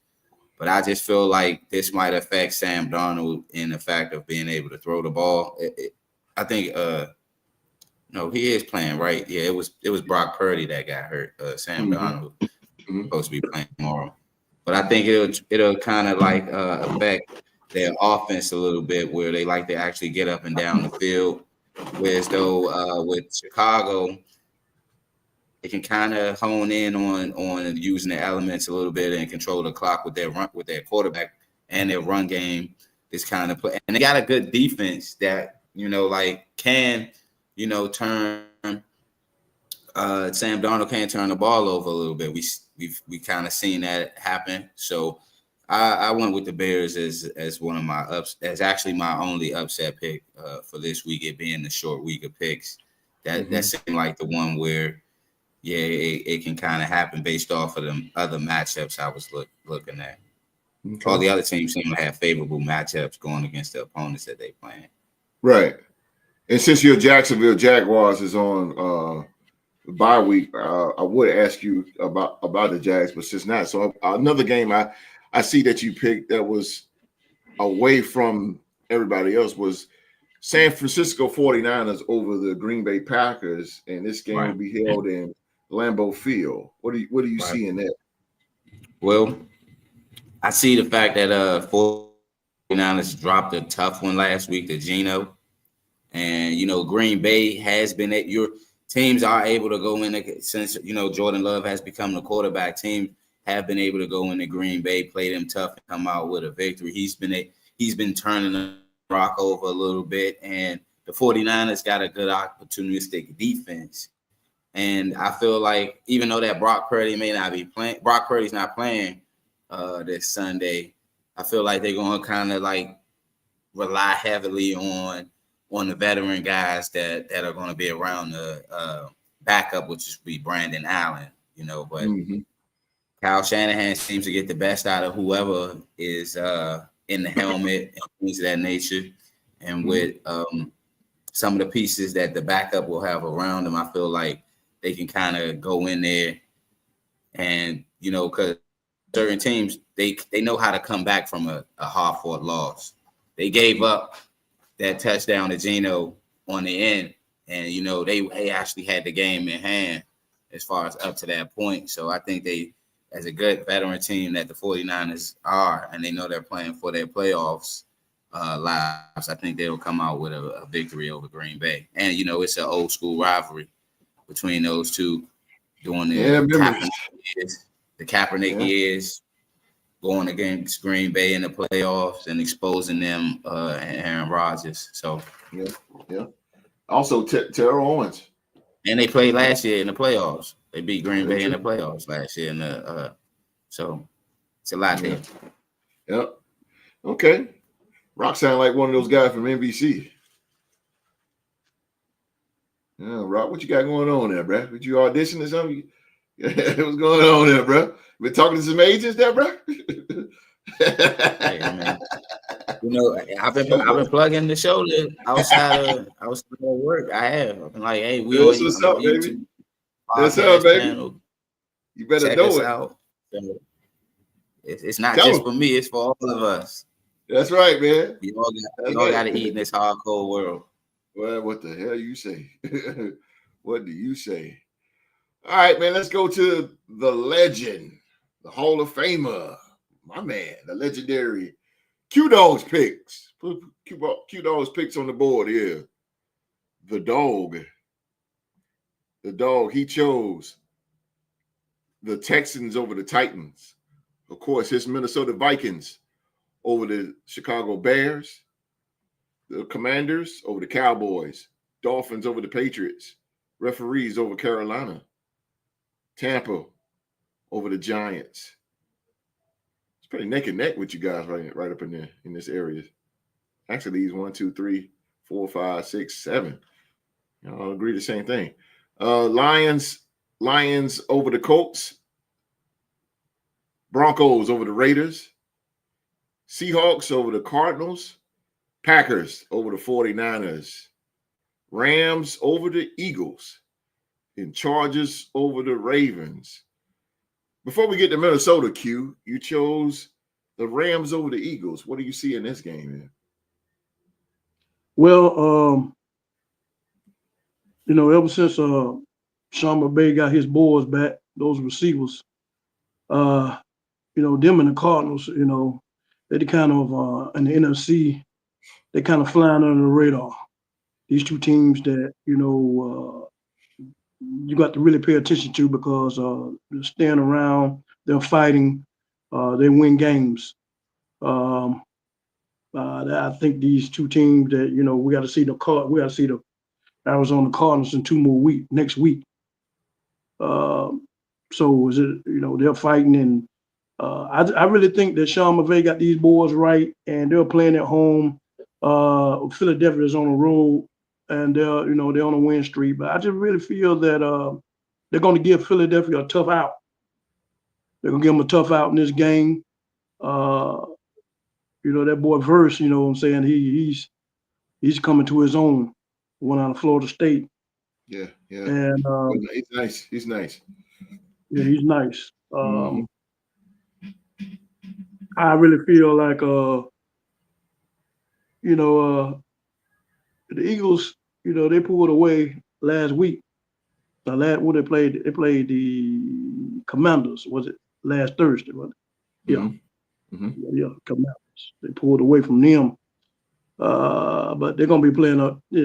But I just feel like this might affect Sam Darnold in the fact of being able to throw the ball. I think he is playing, right? Yeah, it was Brock Purdy that got hurt. Sam Darnold supposed to be playing tomorrow. But I think it'll kind of like affect their offense a little bit, where they like to actually get up and down the field. Whereas though with Chicago, they can kind of hone in on using the elements a little bit and control the clock with their quarterback and their run game. This kind of play, and they got a good defense that can turn. Sam Darnold can turn the ball over a little bit. We kind of seen that happen. So I went with the Bears as one of my as actually my only upset pick for this week, it being the short week of picks. That seemed like the one where, it can kind of happen based off of the other matchups I was looking at. Okay. All the other teams seem to have favorable matchups going against the opponents that they playing. Right. And since your Jacksonville Jaguars is on bye week, I would ask you about the Jags, but since not, so another game I see that you picked that was away from everybody else was San Francisco 49ers over the Green Bay Packers, and this game will be held in Lambeau Field. What do you see in that? Well, I see the fact that 49ers dropped a tough one last week to Geno, and Green Bay has been at your teams are able to go in since Jordan Love has become the quarterback. Teams have been able to go into Green Bay, play them tough, and come out with a victory. He's been turning the rock over a little bit, and the 49ers got a good opportunistic defense. And I feel like even though that Brock Purdy may not be playing, Brock Purdy's not playing this Sunday, I feel like they're going to kind of like rely heavily on the veteran guys that are going to be around the backup, which would be Brandon Allen, but Kyle Shanahan seems to get the best out of whoever is in the helmet and things of that nature. And with some of the pieces that the backup will have around them, I feel like they can kind of go in there and, because certain teams, they know how to come back from a hard-fought loss. They gave up that touchdown to Geno on the end, and, they actually had the game in hand as far as up to that point. So I think they, as a good veteran team that the 49ers are, and they know they're playing for their playoffs lives, I think they'll come out with a victory over Green Bay. And, it's an old school rivalry between those two during the Kaepernick years, going against Green Bay in the playoffs and exposing them and Aaron Rodgers. So yeah. Also, Terrell Owens. And they played last year in the playoffs. They beat Green Bay in the playoffs last year. So it's a lot there. Yep. Okay. Rock sound like one of those guys from NBC. Yeah, Rob, what you got going on there, bro? What you auditioning or something? What's going on there, bro? Been talking to some agents there, bro? Hey, man. You know, I've been plugging the show outside of work. I have. I've been like, hey, That's what's I'm on up, the baby. YouTube That's up, podcast baby. channel. You better Check know us it. out. So it's not Tell just 'em. for me; it's for all of us. That's right, man. We all got to eat in this hardcore world. Well, what the hell you say? What do you say? All right, man. Let's go to the legend, the Hall of Famer, my man, the legendary Q Dogs picks. Put Q Dogs picks on the board here. The dog. The dog. He chose the Texans over the Titans. Of course, his Minnesota Vikings over the Chicago Bears. The Commanders over the Cowboys. Dolphins over the Patriots. Referees over Carolina. Tampa over the Giants. It's pretty neck and neck with you guys right up in this area. Actually, these 1, 2, 3, 4, 5, 6, 7. Y'all agree the same thing. Lions over the Colts. Broncos over the Raiders. Seahawks over the Cardinals. Packers over the 49ers. Rams over the Eagles. And Chargers over the Ravens. Before we get to Minnesota, Q, you chose the Rams over the Eagles. What do you see in this game, man? Well, ever since Sean McVay got his boys back, those receivers, them and the Cardinals, they kind of in the NFC, they kind of flying under the radar. These two teams that you got to really pay attention to because they're staying around, they're fighting, they win games. I think these two teams that we got to see the Arizona Cardinals in 2 more weeks next week. So is it they're fighting, and I really think that Sean McVay got these boys right, and they're playing at home. Philadelphia is on the road, and they're on a win streak. But I just really feel that they're going to give Philadelphia a tough out. They're going to give them a tough out in this game. That boy Verse, what I'm saying, he's coming to his own. One out of Florida State. Yeah. And he's nice. He's nice. Yeah, he's nice. I really feel like the Eagles, they pulled away last week. What they played the Commanders. Was it last Thursday? Was it? Yeah. Yeah, Commanders. They pulled away from them. But they're gonna be playing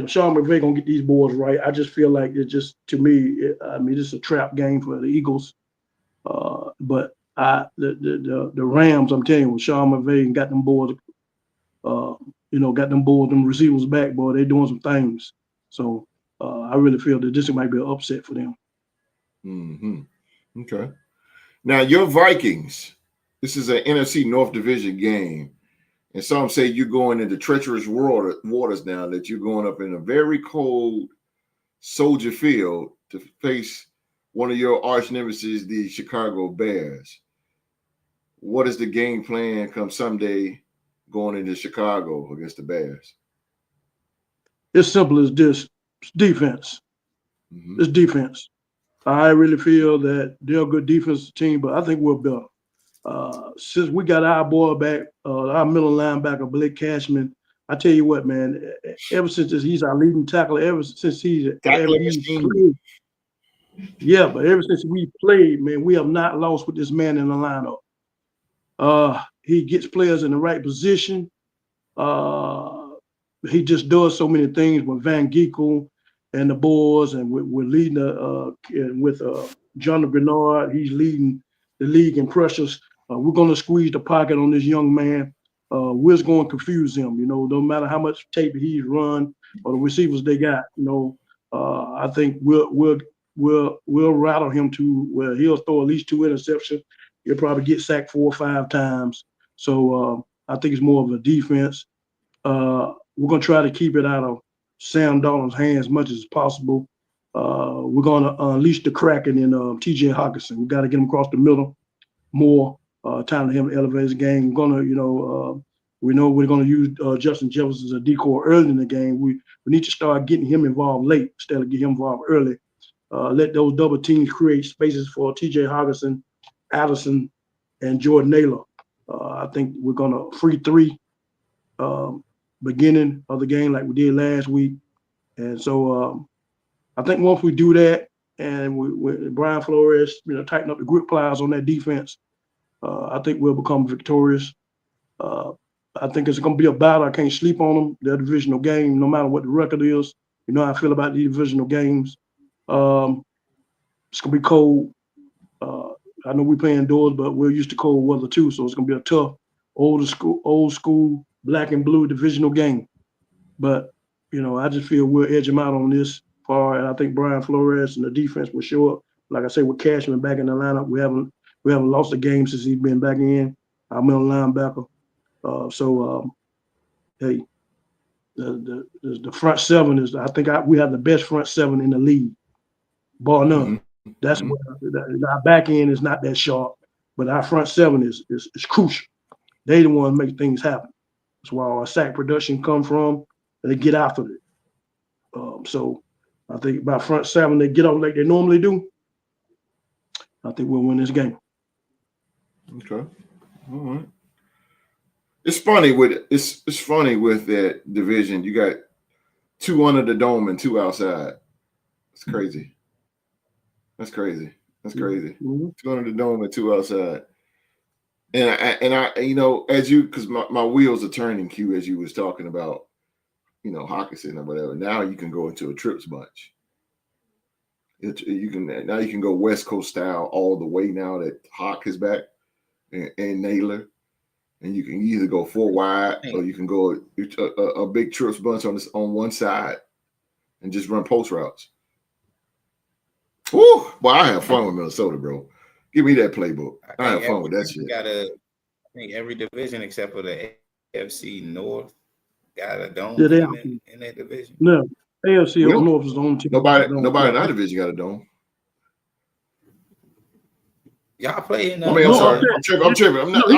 Sean McVay gonna get these boys right. I just feel like it's just, to me, it's a trap game for the Eagles. But the Rams, I'm telling you, with Sean McVay got them boys, them receivers back, boy, they're doing some things. So I really feel that this might be an upset for them. Okay. Now your Vikings, this is an NFC North Division game. And some say you're going into treacherous waters now, that you're going up in a very cold Soldier Field to face one of your arch nemesis, the Chicago Bears. What is the game plan come Sunday going into Chicago against the Bears? It's simple as this. It's defense. It's defense. I really feel that they're a good defensive team, but I think we're better. Since we got our boy back, our middle linebacker, Blake Cashman, I tell you what, man, ever since he's our leading tackler, ever since he's played, but ever since we played, man, we have not lost with this man in the lineup. He gets players in the right position. He just does so many things with Van Ginkel and the boys, and we're leading with Jonathan Bernard. He's leading the league in pressures. We're going to squeeze the pocket on this young man. We're just going to confuse him. No matter how much tape he's run or the receivers they got. I think we'll rattle him to where he'll throw at least 2 interceptions. He'll probably get sacked 4 or 5 times. So I think it's more of a defense. We're going to try to keep it out of Sam Darnold's hands as much as possible. we're going to unleash the Kraken in T.J. Hawkinson. We got to get him across the middle more. Time to him to elevate his game. We're going to, we know we're going to use Justin Jefferson as a decoy early in the game. We need to start getting him involved late instead of getting him involved early. Let those double teams create spaces for T.J. Hawkinson, Addison, and Jordan Naylor. I think we're going to free three beginning of the game like we did last week. And so I think once we do that and we Brian Flores, tighten up the grip pliers on that defense, I think we'll become victorious. I think it's going to be a battle. I can't sleep on them. They're a divisional game, no matter what the record is. You know how I feel about these divisional games. It's going to be cold. I know we play indoors, but we're used to cold weather too, so it's going to be a tough, old school, black and blue divisional game. But, I just feel we'll edge them out on this far, and I think Brian Flores and the defense will show up. Like I say, with Cashman back in the lineup, we haven't lost a game since he's been back in. Our middle linebacker. Hey, the front seven is. I think we have the best front seven in the league, bar none. Mm-hmm. That's what our back end is not that sharp, but our front seven is crucial. They the ones make things happen. That's where our sack production come from, and they get after it. So I think by front seven, they get off like they normally do. I think we'll win this game. Okay, all right. It's funny with that division. You got 2 under the dome and 2 outside. It's crazy. That's crazy. Mm-hmm. 2 under the dome and 2 outside. And I as you, because my wheels are turning, Q, as you was talking about, Hawkinson or whatever. Now you can go into a trips bunch. You can go West Coast style all the way now that Hawk is back and Naylor. And you can either go 4 wide or you can go a big trips bunch on one side and just run post routes. Woo! Well, I have fun with Minnesota, bro. Give me that playbook. I have fun with that shit. I think every division except for the AFC North got a dome in that division. No, AFC North is the only team. Nobody in our division got a dome. Y'all play in. I'm sorry. I'm tripping. I'm not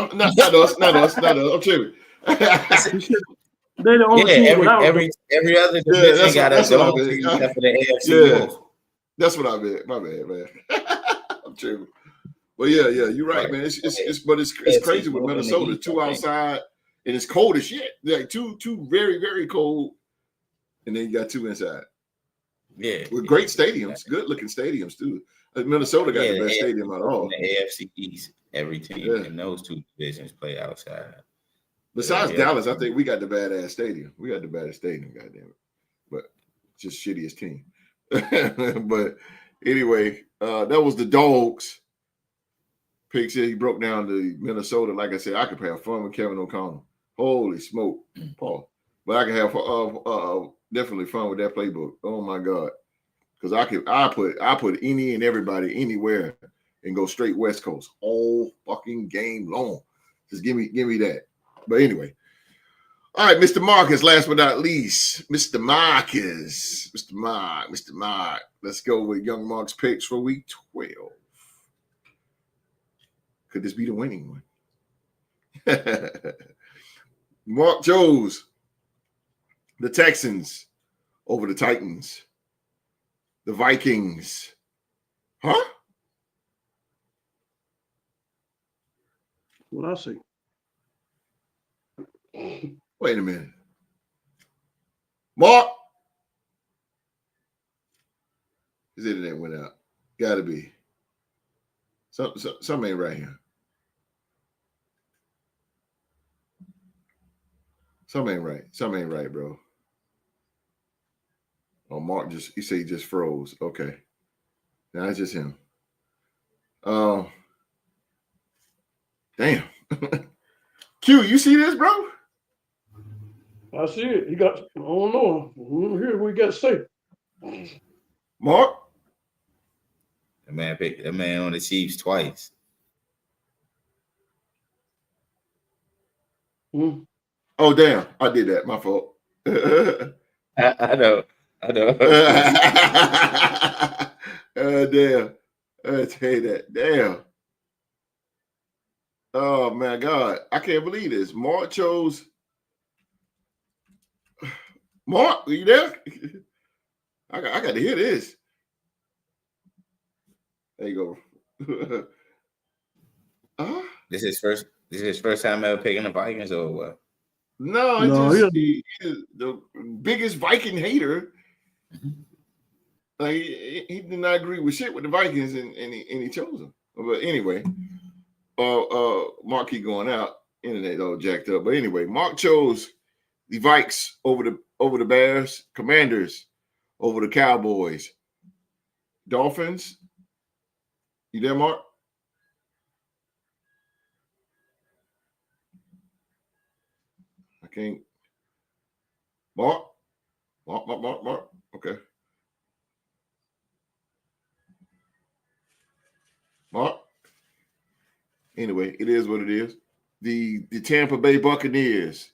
us. I'm tripping. They the only team. Every other division got a dome except for the AFC North. That's what I meant. My bad, man. I'm tripping. But yeah, you're right, man. It's crazy with Minnesota. 2 outside, and it's cold as shit. Like two very, very cold, and then you got 2 inside. Yeah, with great stadiums, good looking stadiums too. Minnesota got the best stadium out of all. The AFC East, every team in those 2 divisions play outside. Besides Dallas, I think we got the badass stadium. We got the baddest stadium, goddamn it. But just shittiest team. But anyway, that was the Dogs. Pig said he broke down to Minnesota. Like I said, I could have fun with Kevin O'Connell. Holy smoke, Paul. But I could have definitely fun with that playbook. Oh my God. Because I put any and everybody anywhere and go straight West Coast all fucking game long. Just give me that. But anyway, all right, Mr. Marcus. Last but not least, Mr. Marcus, Mr. Mark. Let's go with Young Mark's picks for week 12. Could this be the winning one? Mark chose the Texans over the Titans. The Vikings. Huh? What I see. Wait a minute. Mark. His internet went out. Gotta be. Something ain't right here. Something ain't right, bro. Oh, Mark he said he just froze. Okay. Now it's just him. Damn. Q, you see this, bro? I see it. He got, I don't know. Here we got to say. Mark? The man picked the man on the Chiefs twice. Oh, damn. I did that. My fault. I know. Damn. I tell you that. Damn. Oh my God. I can't believe this. Mark chose. Mark, are you there? I got to hear this. There you go. This is his first time ever picking the Vikings, or what? No, he is the biggest Viking hater. Like he did not agree with shit with the Vikings, and he chose them. But anyway, Mark keep going out. Internet all jacked up. But anyway, Mark chose the Vikes over the Bears, Commanders over the Cowboys, Dolphins. You there, Mark? I can't. Mark. Okay. Mark. Anyway, it is what it is. The Tampa Bay Buccaneers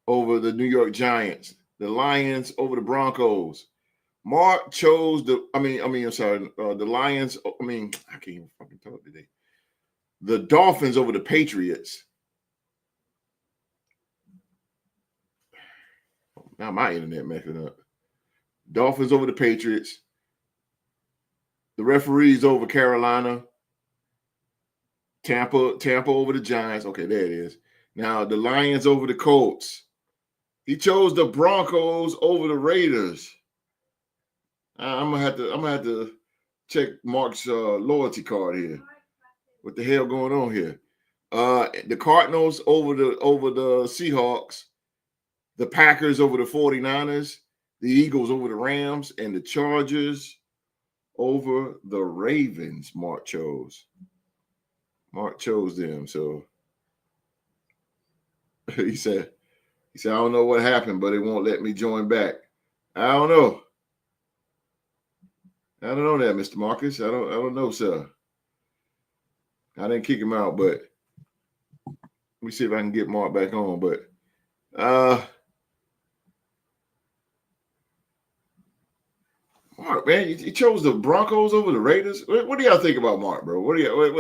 over the New York Giants, the Lions over the Broncos. Mark chose the Lions. I can't even fucking talk today. The Dolphins over the Patriots. Now my internet messing up. Dolphins over the Patriots. The referees over Carolina. Tampa over the Giants. Okay, there it is. Now the Lions over the Colts. He chose the Broncos over the Raiders. I'm gonna have to check Mark's loyalty card here. What the hell going on here? The Cardinals over the Seahawks. The Packers over the 49ers, the Eagles over the Rams, and the Chargers over the Ravens. Mark chose them. So he said, I don't know what happened, but it won't let me join back. I don't know that, Mr. Marcus. I don't know, sir. I didn't kick him out, but let me see if I can get Mark back on. But Mark, man, you chose the Broncos over the Raiders. What do y'all think about Mark, bro? What do you? Wait,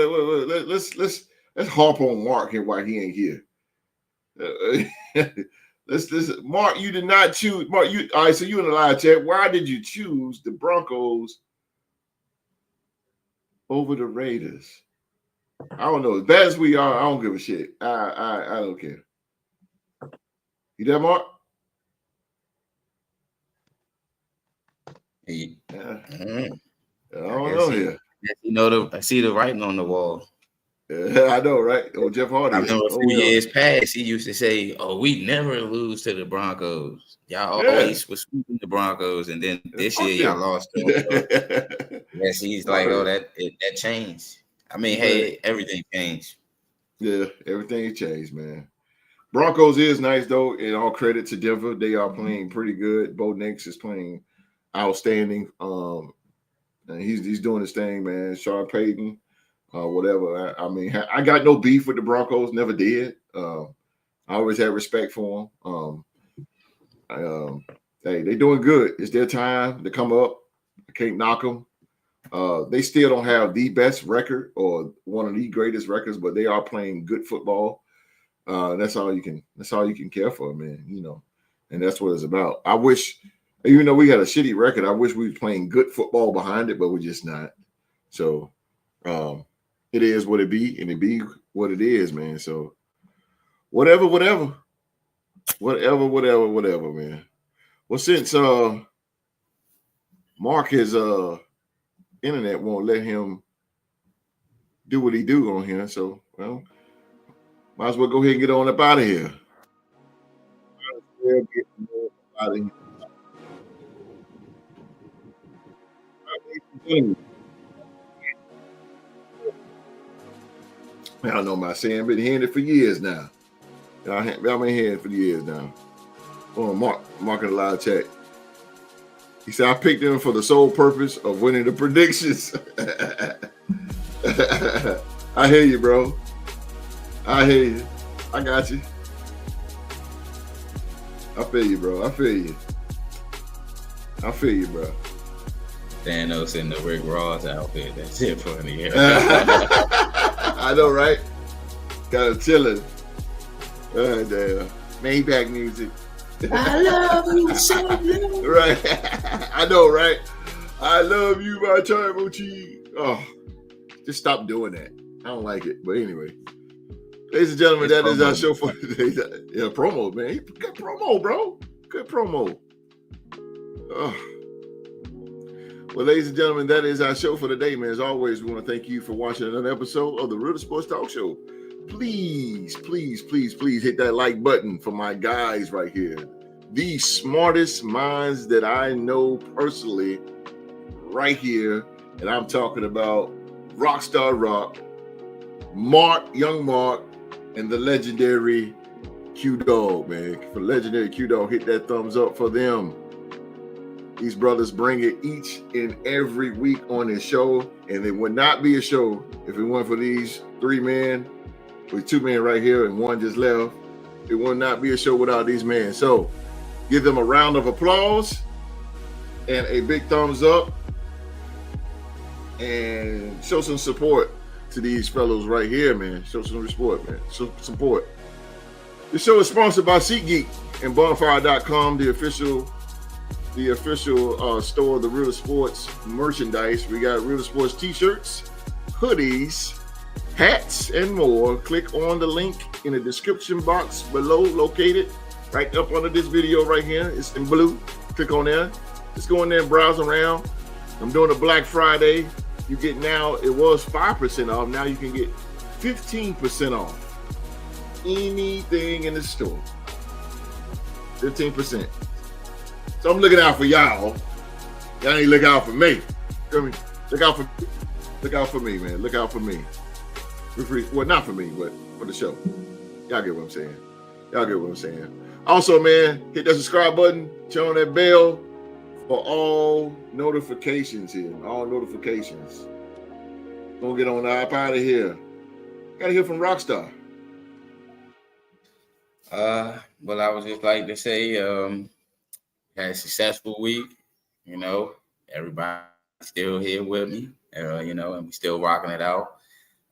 let's harp on Mark here while he ain't here. Mark, you did not choose. Mark, all right? So you in the live chat. Why did you choose the Broncos over the Raiders? I don't know. As bad as we are, I don't give a shit. I don't care. You there, Mark? I don't know here. I see the writing on the wall. I know, right? Oh, Jeff Hardy. I remember a few years past, he used to say, "Oh, we never lose to the Broncos. Y'all always was sweeping the Broncos, and then this year y'all lost to them." So, yes, he's like, "Oh, that changed." I mean, hey, everything changed. Yeah, everything changed, man. Broncos is nice though, and all credit to Denver. They are playing pretty good. Bo Nix is playing outstanding. And he's doing his thing, man. Sean Payton, whatever. I mean, I got no beef with the Broncos. Never did. I always had respect for them. Hey, they're doing good. It's their time to come up. I can't knock them. They still don't have the best record or one of the greatest records, but they are playing good football. That's all you can care for, man. And that's what it's about. I wish. Even though we got a shitty record, I wish we were playing good football behind it, but we're just not. So it is what it be, and it be what it is, man. So whatever, man. Well, since Mark his internet won't let him do what he do on here, so might as well go ahead and get on up out of here. I don't know about saying, been hearing it for years now. I've been hearing it for years now. Oh, Mark in the live chat. He said, I picked them for the sole purpose of winning the predictions. I hear you, bro. I hear you. I got you. I feel you, bro. I feel you, bro. Thanos in the Rick Ross outfit. That's it for the year. I know, right? Kind of chilling. Damn. Maybach music. I love you so much. Right. I know, right? I love you, my tribal chief. Oh, just stop doing that. I don't like it. But anyway, ladies and gentlemen, that is our show for today. Yeah, promo, man. Good promo, bro. Good promo. Oh. Well, ladies and gentlemen, that is our show for today, man. As always, we want to thank you for watching another episode of the Real Sports Talk Show. Please, please, please, please hit that like button for my guys right here. The smartest minds that I know personally right here. And I'm talking about Rockstar Rock, Mark, Young Mark, and the legendary Q-Dog, man. For legendary Q-Dog, hit that thumbs up for them. These brothers bring it each and every week on this show, and it would not be a show if it weren't for these three men, with two men right here and one just left. It would not be a show without these men. So give them a round of applause and a big thumbs up and show some support to these fellows right here, man. Show some support, man. Show support. The show is sponsored by SeatGeek and Bonfire.com, the official store of the Real Sports merchandise. We got Real Sports t-shirts, hoodies, hats, and more. Click on the link in the description box below, located right up under this video right here. It's in blue. Click on there. Just go in there and browse around. I'm doing a Black Friday. You get now, it was 5% off. Now you can get 15% off anything in the store. 15%. So I'm looking out for y'all. Y'all ain't look out for me. Look out for me, man. Look out for me. Well, not for me, but for the show. Y'all get what I'm saying. Also, man, hit that subscribe button, turn on that bell for all notifications here. All notifications. Gonna get on up out of here. Gotta hear from Rockstar. Well, I would just like to say, had a successful week. You know, everybody still here with me. And we're still rocking it out.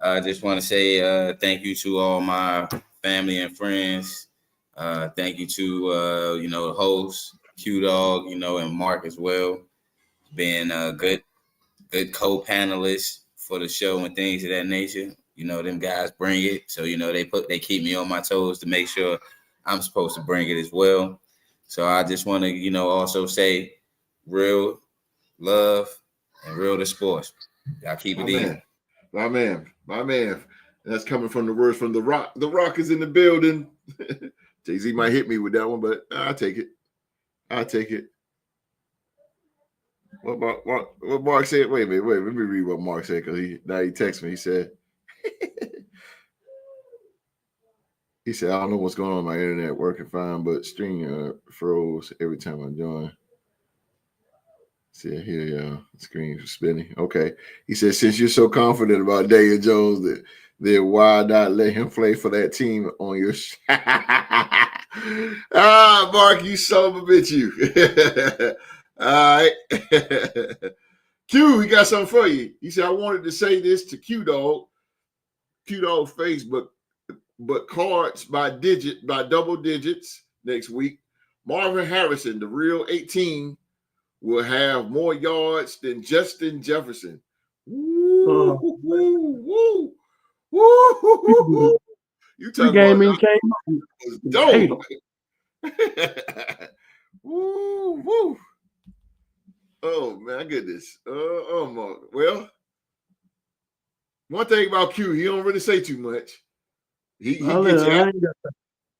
I just want to say thank you to all my family and friends. Thank you to the host, Q-Dog, and Mark as well, being a good co-panelist for the show and things of that nature. Them guys bring it, so they keep me on my toes to make sure I'm supposed to bring it as well. So I just want to also say real love and real to sports. Y'all keep it in. My man. And that's coming from the words from The Rock. The Rock is in the building. Jay-Z might hit me with that one, but I'll take it. What Mark said? Wait a minute. Let me read what Mark said, because he texted me. He said, I don't know what's going on with my internet, working fine, but stream froze every time I join. See here, y'all. Screen spinning. Okay. He said, since you're so confident about Daniel Jones, then why not let him play for that team on your Mark, you son of a bitch, you. All right. Q, he got something for you. He said, I wanted to say this to Q-Dog Facebook, but cards by double digits next week. Marvin Harrison, the real 18, will have more yards than Justin Jefferson. Woo, woo, woo, woo. You talking about dope. Woo, woo. Oh, my goodness. Mark. Well, one thing about Q, he don't really say too much. He gets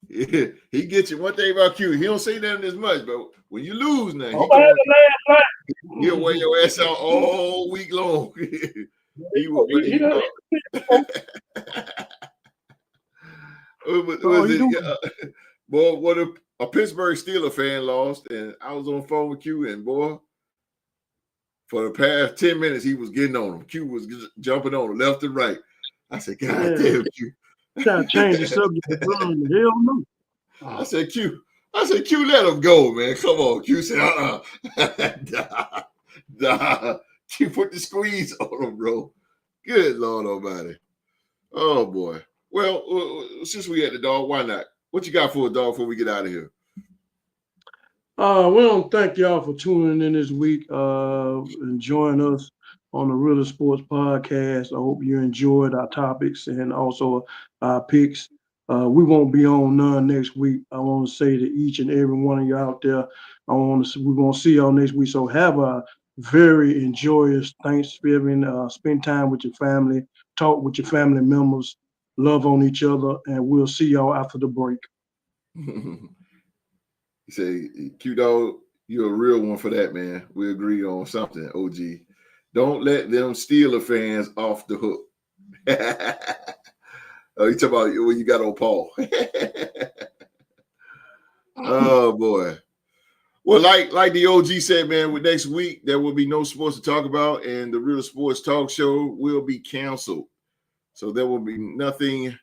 you. He gets you. One thing about Q, he don't say nothing as much, but when you lose now, he'll wear your ass out all week long. He will. Boy, what a Pittsburgh Steelers fan lost, and I was on the phone with Q, and boy, for the past 10 minutes, he was getting on him. Q was jumping on him left and right. I said, God damn, Q. Trying to change the subject. Hell no. I said, Q, let him go, man. Come on. Q said, Nah, you put the squeeze on them, bro. Good Lord Almighty. Oh boy. Well, since we at the dog, why not? What you got for a dog before we get out of here? We want to thank y'all for tuning in this week and joining us on the Real Sports Podcast. I hope you enjoyed our topics and also our picks. We won't be on none next week. I want to say to each and every one of you out there, we're going to see y'all next week. So have a very enjoyous Thanksgiving. Spend time with your family, talk with your family members, love on each other, and we'll see y'all after the break. You say, Q Dog, you're a real one for that, man. We agree on something, OG. Don't let them Steeler fans off the hook. Oh, you talking about when you got on Paul. Oh boy. Well, like the OG said, man, with next week there will be no sports to talk about, and the Real Sports Talk Show will be canceled. So there will be nothing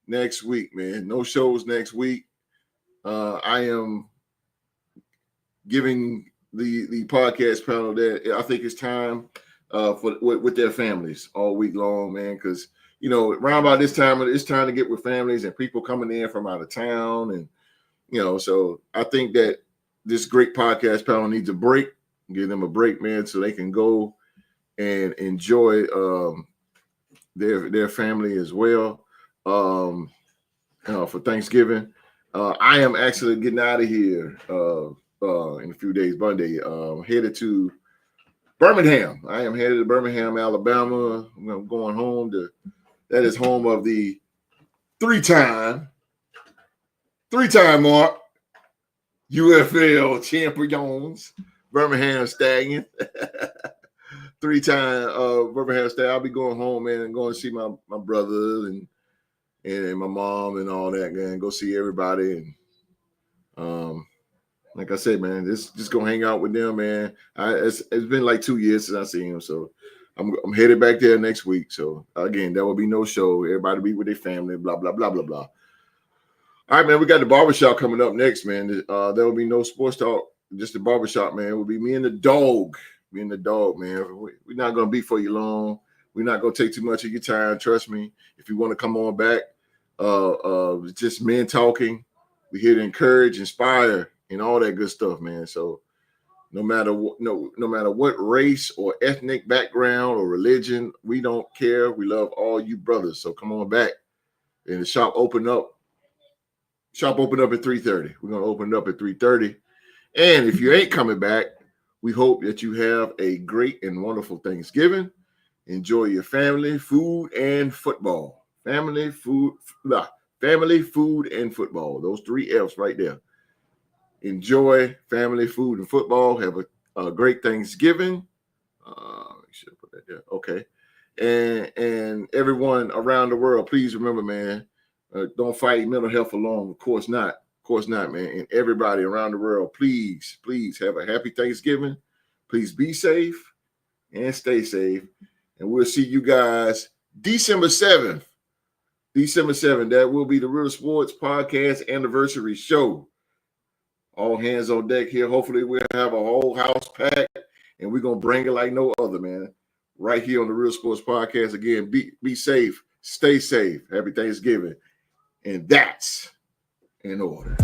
next week, man. No shows next week. I am giving the podcast panel that I think it's time with their families all week long, man, because around about this time it's time to get with families and people coming in from out of town, and so I think that this great podcast panel needs a break. Give them a break, man, so they can go and enjoy their family as well for Thanksgiving. I am actually getting out of here in a few days, Monday, headed to Birmingham. I am headed to Birmingham, Alabama. I'm going home that is home of the three-time Mark UFL champions, Birmingham Stallions. Three-time Birmingham Stallions. I'll be going home, man, and going to see my brother and my mom and all that, man. Go see everybody. And like I said, man, just go hang out with them, man. It's been like 2 years since I seen them, so I'm headed back there next week. So again, there will be no show. Everybody be with their family, blah, blah, blah, blah, blah. All right, man, we got the barbershop coming up next, man. There will be no sports talk, just the barbershop, man. It will be me and the dog. Me and the dog, man. We're not going to be for you long. We're not going to take too much of your time. Trust me. If you want to come on back, just men talking. We're here to encourage, inspire, and all that good stuff, man. So no matter what race or ethnic background or religion, we don't care. We love all you brothers. So come on back. And the shop open up at 3:30. We're going to open it up at 3:30. And if you ain't coming back, we hope that you have a great and wonderful Thanksgiving. Enjoy your family, food, and football. Family, food, and football. Those 3 F's right there. Enjoy family, food, and football. Have a great Thanksgiving. Should put that there. Okay. And everyone around the world, please remember, man, don't fight mental health alone. Of course not. Of course not, man. And everybody around the world, please have a happy Thanksgiving. Please be safe and stay safe. And we'll see you guys December 7th. That will be the Real Sports Podcast anniversary show. All hands on deck here. Hopefully we'll have a whole house packed, and we're going to bring it like no other, man. Right here on the Real Sports Podcast. Again, be safe. Stay safe. Happy Thanksgiving. And that's in order.